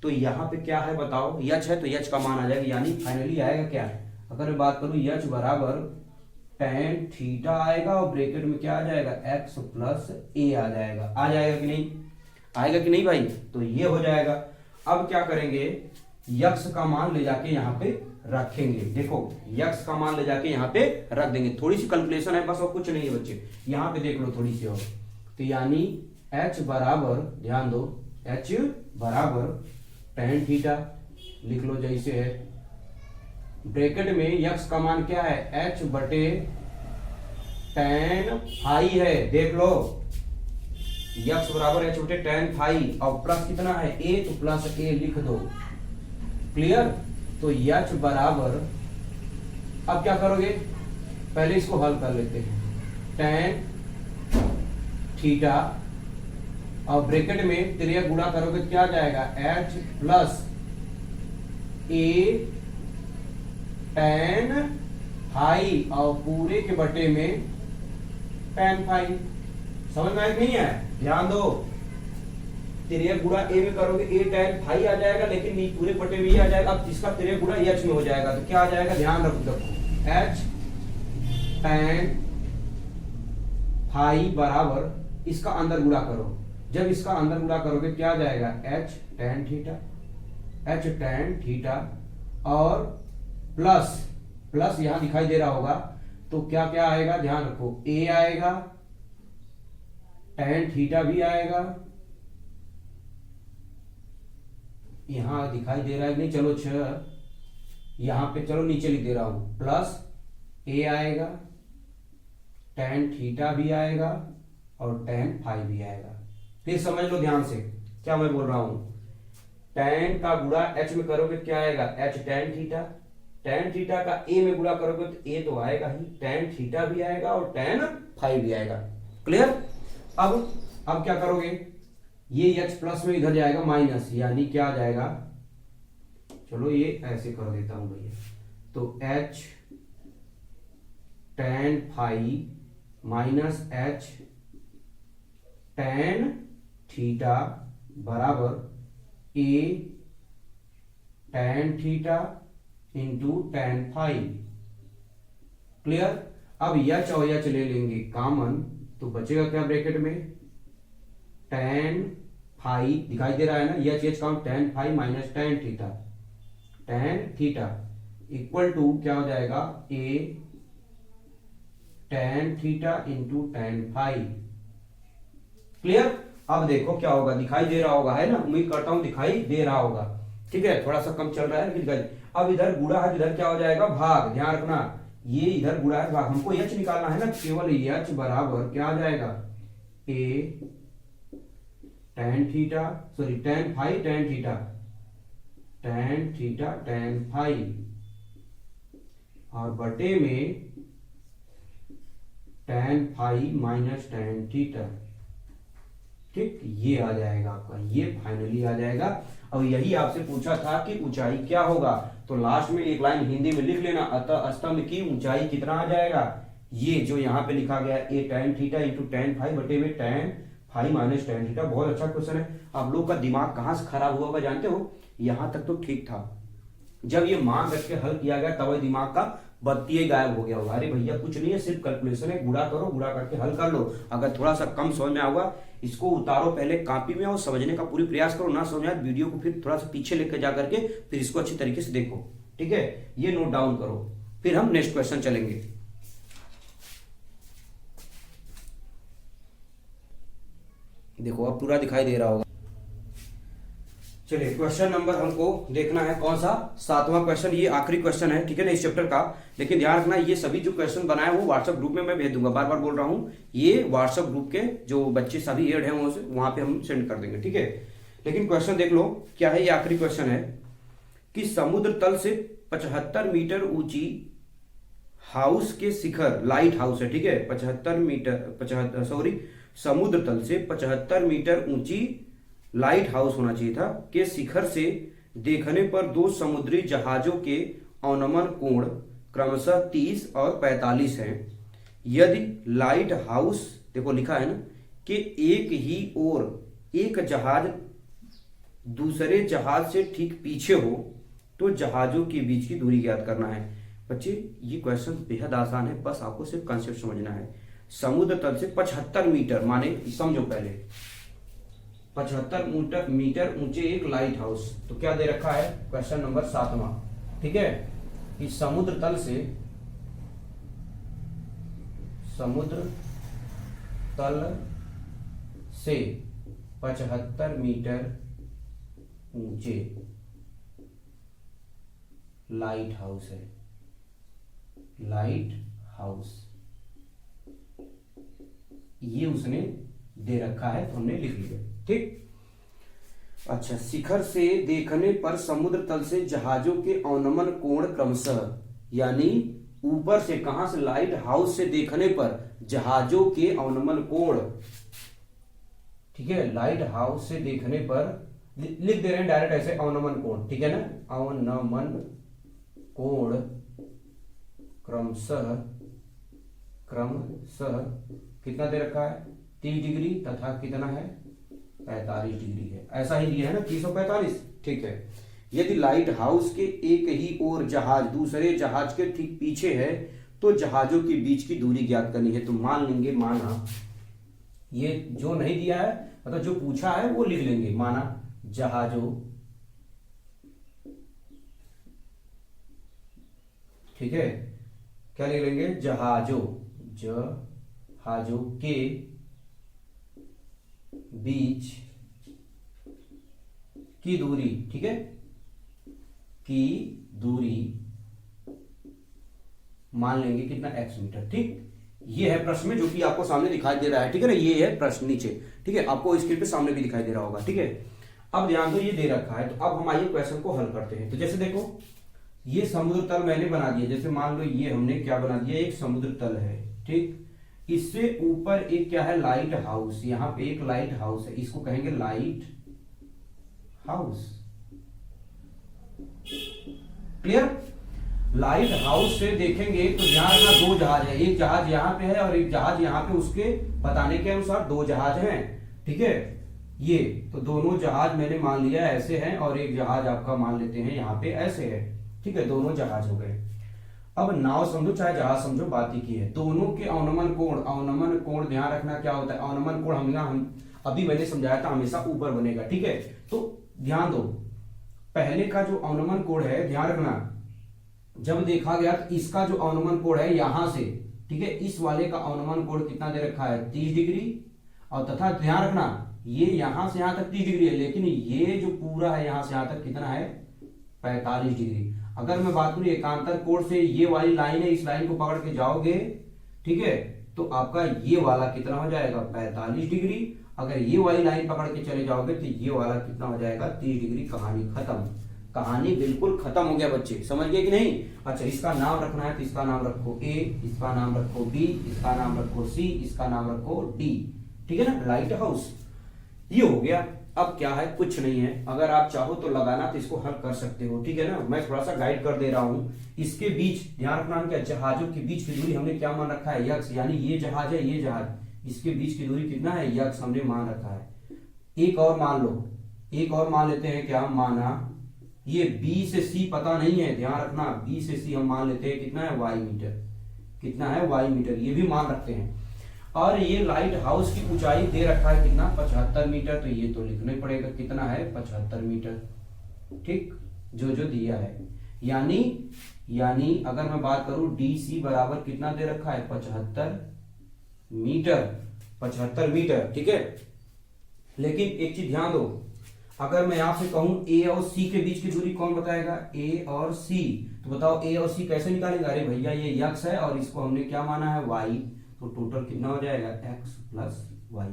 तो यहां पे क्या है बताओ, यच है तो यच का मान आ जाएगा, यानी फाइनली आएगा क्या है, अगर मैं बात करूं यच बराबर tan थीटा आएगा, और ब्रैकेट में क्या आ जाएगा, एक्स प्लस ए आ जाएगा कि नहीं, आएगा कि नहीं भाई? तो ये हो जाएगा। अब क्या करेंगे, यक्स का मान ले जाके यहाँ पे रखेंगे। देखो यक्स का मान ले जाके यहाँ पे रख देंगे, थोड़ी सी कैलकुलेशन है बस, और कुछ नहीं है बच्चे। यहाँ पे देख लो थोड़ी सी और, तो यानी h बराबर, ध्यान दो, h बराबर tan थीटा लिख लो जैसे है, ब्रैकेट में यक्स का मान क्या है, h बटे tan फाई है, देख लो यक्स बराबर h बटे tan फाई, और प्लस कितना है a, तो प्लस a लिख दो। क्लियर? तो यच बराबर, अब क्या करोगे, पहले इसको हल कर लेते हैं, tan थीटा, और ब्रैकेट में तिर्यक गुणा करोगे तो क्या जाएगा, h plus a tan phi, और पूरे के बटे में tan फाई। समझ में आया कि नहीं है? ध्यान दो, तिर्यक गुणा ए में करोगे ए tan फाई आ जाएगा, लेकिन पूरे बटे में ये आ जाएगा। अब इसका तिर्यक गुणा एच में हो जाएगा, तो क्या आ जाएगा, ध्यान रखो, h tan फाई बराबर इसका अंदर गुणा करो, जब इसका अंदर गुणा करोगे क्या आ जाएगा, h tan थीटा, और प्लस यहां दिखाई दे रहा होगा, तो क्या क्या आएगा, ध्यान रखो, a आएगा, tan थीटा भी आएगा, यहां दिखाई दे रहा है नहीं, चलो यहां पे चलो नीचे लिख दे रहा हूं, प्लस a आएगा, tan थीटा भी आएगा, और tan फाई भी आएगा। फिर समझ लो ध्यान से क्या मैं बोल रहा हूं, tan का गुणा h में करोगे क्या आएगा, h tan थीटा का a में गुणा करोगे तो a तो आएगा ही, tan थीटा भी आएगा, और tan फाई भी आएगा। क्लियर? अब क्या करोगे, ये h प्लस में इधर जाएगा माइनस, यानी क्या आ जाएगा, चलो ये ऐसे कर देता हूं भैया, तो h tan phi minus h tan theta बराबर a tan theta into tan phi. Clear? अब h और h ले लेंगे कॉमन, तो बचेगा क्या ब्रैकेट में, tan फाई दिखाई दे रहा है ना, एच का tan phi minus tan theta equal to क्या हो जाएगा, a tan theta into tan phi. Clear? अब देखो क्या होगा, दिखाई दे रहा होगा, है ना, उम्मीद करता हूं दिखाई दे रहा होगा। ठीक है, थोड़ा सा कम चल रहा है लेकिन अब इधर गुणा है, इधर क्या हो जाएगा भाग, ध्यान रखना, ये इधर गुणा है भाग, हमको एच निकालना है ना, केवल एच बराबर क्या आ जाएगा, a tan theta, sorry tan phi tan theta, tan theta tan phi, और बटे में tan phi minus tan theta. ठीक, ये आ जाएगा आपका, ये फाइनली आ जाएगा। अब यही आपसे पूछा था कि ऊंचाई क्या होगा, तो लास्ट में एक लाइन हिंदी में लिख लेना, अतः स्तंभ की ऊंचाई कितना आ जाएगा, ये जो यहाँ पे लिखा गया a tan theta into tan phi बटे में tan phi minus tan theta. बहुत अच्छा क्वेश्चन है। आप लोग का दिमाग कहाँ से खराब हुआ होगा जानते हो, यहाँ तक तो ठीक था, जब ये मान रख के हल किया गया तब दिमाग का बत्ती ही गायब हो गया होगा। अरे भैया कुछ नहीं है, सिर्फ कैलकुलेशन है, गुणा करो, गुणा करके हल कर लो। अगर थोड़ा सा कम समझ में आएगा, इसको उतारो पहले कॉपी में और समझने का पूरी प्रयास करो, ना समझ आए वीडियो को फिर थोड़ा सा पीछे लेकर जा करके फिर इसको अच्छी तरीके से देखो। ठीक है, ये नोट डाउन करो, फिर हम नेक्स्ट क्वेश्चन चलेंगे। देखो अब पूरा दिखाई दे रहा होगा। चलिए क्वेश्चन नंबर हमको देखना है कौन सा, 7वां क्वेश्चन, ये आखिरी क्वेश्चन है, ठीक है ना, इस चैप्टर का। लेकिन ध्यान रखना, ये सभी जो क्वेश्चन बनाए वो व्हाट्सएप ग्रुप में मैं भेज दूंगा, बार बार बोल रहा हूँ, ये व्हाट्सएप ग्रुप के जो बच्चे सभी ऐड हैं वहां पे हम सेंड कर देंगे। ठीक है, लेकिन क्वेश्चन देख लो क्या है, ये आखिरी क्वेश्चन है कि समुद्र तल से 75 मीटर ऊंची हाउस के शिखर, लाइट हाउस है, ठीक है, 75 समुद्र तल से 75 मीटर ऊंची लाइट हाउस होना चाहिए था, के शिखर से देखने पर दो समुद्री जहाजों के अवनमन कोण क्रमशः 30 और 45 हैं। यदि लाइट हाउस, देखो लिखा है ना, कि एक ही ओर एक जहाज दूसरे जहाज से ठीक पीछे हो तो जहाजों के बीच की दूरी ज्ञात करना है। बच्चे ये क्वेश्चन बेहद आसान है, बस आपको सिर्फ कंसेप्ट समझना है। समुद्र तल से 75 मीटर, माने समझो पहले 75 मीटर ऊंचे एक लाइट हाउस, तो क्या दे रखा है क्वेश्चन नंबर 7वां, ठीक है, कि समुद्र तल से 75 मीटर ऊंचे लाइट हाउस है, लाइट हाउस, ये उसने दे रखा है तो हमने लिख लिया। ठीक, अच्छा, शिखर से देखने पर समुद्र तल से जहाजों के अवनमन कोण क्रमशः, यानी ऊपर से, कहां से, लाइट हाउस से देखने पर जहाजों के अवनमन कोण, ठीक है, लाइट हाउस से देखने पर लिख दे रहे हैं डायरेक्ट ऐसे, अवनमन कोण, ठीक है ना, अवनमन कोण क्रमशः कितना दे रखा है 30 डिग्री तथा कितना है 45 डिग्री है, ऐसा ही दिया है ना 30 और 45। ठीक है, यदि लाइट हाउस के एक ही ओर जहाज दूसरे जहाज के ठीक पीछे है तो जहाजों के बीच की दूरी ज्ञात करनी है। तो मान लेंगे, माना ये जो नहीं दिया है, मतलब जो पूछा है वो लिख लेंगे, माना जहाजों, ठीक है, क्या लिख लेंगे, जहाजों के बीच की दूरी, ठीक है, की दूरी मान लेंगे कितना x मीटर। ठीक, ये है प्रश्न में जो कि आपको सामने दिखाई दे रहा है, ठीक है ना, ये है प्रश्न नीचे, ठीक है, आपको स्क्रीन पे सामने भी दिखाई दे रहा होगा। ठीक है, अब ध्यान दो, ये दे रखा है, तो अब हम आइए क्वेश्चन को हल करते हैं। तो जैसे देखो, ये समुद्र तल मैंने बना दिया, जैसे मान लो ये हमने क्या बना दिया, एक समुद्र तल है, ठीक, इससे ऊपर एक क्या है, लाइट हाउस, यहां पे एक लाइट हाउस है, इसको कहेंगे light house. Clear, light house से देखेंगे तो ध्यान रखना, दो जहाज है, एक जहाज यहां पे है और एक जहाज यहां पे, उसके बताने के अनुसार दो जहाज हैं, ठीक है, ये तो दोनों जहाज मैंने मान लिया ऐसे हैं और एक जहाज आपका मान लेते हैं यहाँ पे ऐसे है, ठीक है, दोनों जहाज हो गए। अब नाव समझो चाहे जहाज समझो, बात ही की है, दोनों के अवनमन कोण ध्यान रखना क्या होता है, अवनमन कोण हम अभी मैंने समझाया था हमेशा ऊपर बनेगा, ठीक है, तो ध्यान दो, पहले का जो अवनमन कोण है ध्यान रखना, जब देखा गया तो इसका जो अवनमन कोण है यहां से, ठीक है, इस वाले का अवनमन कोण कितना दे रखा है 30 डिग्री, और तथा ध्यान रखना ये यहां से यहां तक 30 डिग्री है, लेकिन ये जो पूरा है यहां से यहां तक कितना है 45 डिग्री। अगर मैं बात करूं एकांतर कोण से ये वाली लाइन है, इस लाइन को पकड़ के जाओगे, ठीक है, तो आपका ये वाला कितना हो जाएगा 45 डिग्री। अगर ये वाली लाइन पकड़ के चले जाओगे तो ये वाला कितना हो जाएगा 30 डिग्री। कहानी खत्म, कहानी बिल्कुल खत्म हो गया बच्चे, समझ गए कि नहीं। अच्छा, इसका नाम रखना है तो इसका नाम रखो ए, इसका नाम रखो बी, इसका नाम रखो सी, इसका नाम रखो डी, ठीक है ना। लाइट हाउस ये हो गया। अब क्या है, कुछ नहीं है, अगर आप चाहो तो लगाना तो इसको हल कर सकते हो, ठीक है ना। मैं थोड़ा सा गाइड कर दे रहा हूं। इसके बीच ध्यान रखना, क्या जहाजों के बीच की दूरी हमने क्या मान रखा है यक्स, यानी ये जहाज है ये जहाज, इसके बीच की दूरी कितना है यक्स हमने मान रखा है। एक और मान लो, एक और मान लेते हैं, क्या माना, ये बी से सी पता नहीं है, ध्यान रखना, बी से सी हम मान लेते हैं कितना है वाई मीटर, कितना है वाई मीटर, ये भी मान रखते हैं। और ये लाइट हाउस की ऊंचाई दे रखा है कितना 75 मीटर, तो ये तो लिखना ही पड़ेगा कितना है 75 मीटर, ठीक, जो जो दिया है। यानी अगर मैं बात करूं डी सी बराबर कितना दे रखा है 75 मीटर, 75 मीटर, ठीक है। लेकिन एक चीज ध्यान दो, अगर मैं आपसे कहूं ए और सी के बीच की दूरी कौन बताएगा, ए और सी, तो बताओ ए और सी कैसे निकालेंगे। अरे भैया ये यक्स है और इसको हमने क्या माना है वाई, तो टोटल कितना हो जाएगा एक्स प्लस वाई।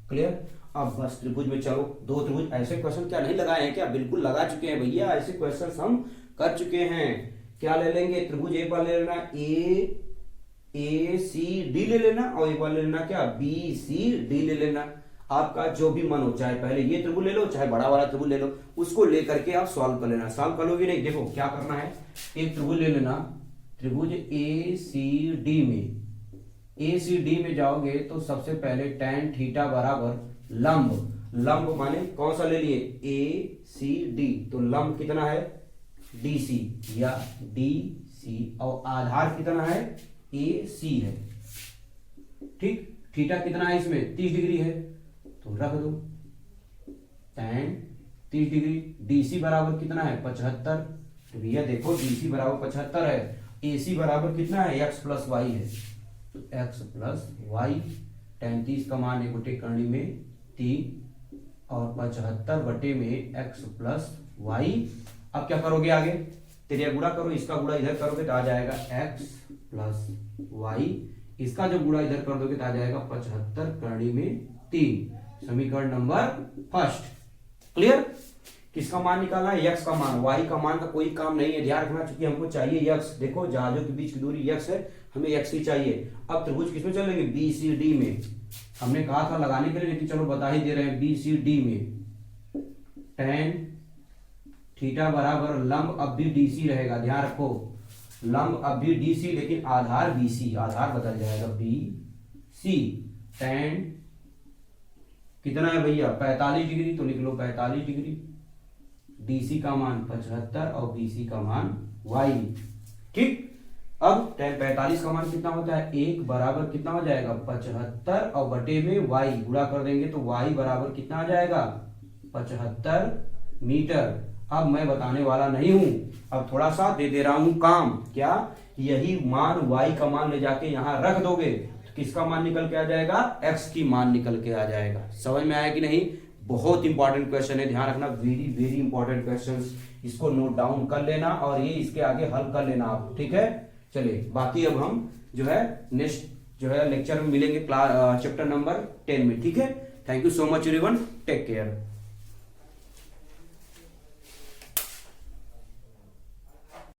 क्लियर। अब बस त्रिभुज में चलो, दो त्रिभुज, ऐसे क्वेश्चन क्या नहीं लगाए हैं क्या, बिल्कुल लगा चुके हैं भैया, ऐसे क्वेश्चन हम कर चुके हैं। क्या ले लेंगे, त्रिभुज एक बार ले लेना ए सी डी ले लेना, और एक बार ले लेना क्या बी सी डी ले लेना। आपका जो भी मन हो, चाहे पहले ये त्रिभुज ले लो, चाहे बड़ा वाला त्रिभुज ले लो, उसको लेकर के आप सॉल्व कर लेना। सॉल्व कर लोगे नहीं, देखो क्या करना है, एक त्रिभुज ले लेना, त्रिभुज ए सी डी में, ए सी डी में जाओगे तो सबसे पहले tan थीटा बराबर लंब, लंब माने कौन सा ले लिए ए सी डी, तो लंब कितना है डी सी या डी सी, और आधार कितना है ए सी है, ठीक। थीटा कितना है इसमें 30 डिग्री है, तो रख दो tan 30 डिग्री। डीसी बराबर कितना है 75, तो भैया देखो डीसी बराबर 75 है, एसी बराबर कितना है एक्स प्लस वाई है, तो x प्लस वाई, 33 का मान 1 करनी में 3 और 75 बटे में x प्लस वाई। अब क्या करोगे आगे, तेरे गुणा करो, इसका गुणा इधर करोगे तो आ जाएगा x प्लस वाई, इसका जो गुणा इधर कर दोगे तो आ जाएगा 75 करनी में 3, समीकरण नंबर फर्स्ट। क्लियर। किसका मान निकालना है x का मान, y का मान का कोई काम नहीं है, ध्यान रखना, क्योंकि हमको चाहिए x। देखो जहाजों के बीच की दूरी x है, हमें x ही चाहिए। अब त्रिभुज किसमें चलेंगे बी सी डी में, हमने कहा था लगाने के लिए, लेकिन चलो बता ही दे रहे हैं, बी सी डी में tan थीटा बराबर लंब अब भी डी सी रहेगा, ध्यान रखो, लंब अब भी डी सी, लेकिन आधार बी सी, आधार बदल जाएगा बी सी। tan कितना है भैया 45 डिग्री, तो लिख लो 45 डिग्री, डीसी का मान 75 और बीसी का मान वाई, ठीक। अब tan 45 का मान कितना होता है, 1 बराबर कितना हो जाएगा 75 और बटे में वाई, गुणा कर देंगे तो वाई बराबर कितना आ जाएगा 75 मीटर। अब मैं बताने वाला नहीं हूं, अब थोड़ा सा दे दे रहा हूं काम, क्या यही मान वाई का मान ले जाके यहां रख दोगे तो किसका मान निकल के आ जाएगा, एक्स की मान निकल के आ जाएगा। समझ में आया कि नहीं, बहुत इंपॉर्टेंट क्वेश्चन है, ध्यान रखना, वेरी वेरी इंपॉर्टेंट क्वेश्चन, इसको नोट डाउन कर लेना और ये इसके आगे हल कर लेना आप, ठीक है। चलिए बाकी अब हम जो है नेक्स्ट जो है लेक्चर में मिलेंगे चैप्टर नंबर 10 में, ठीक है। Thank you so much everyone, take care.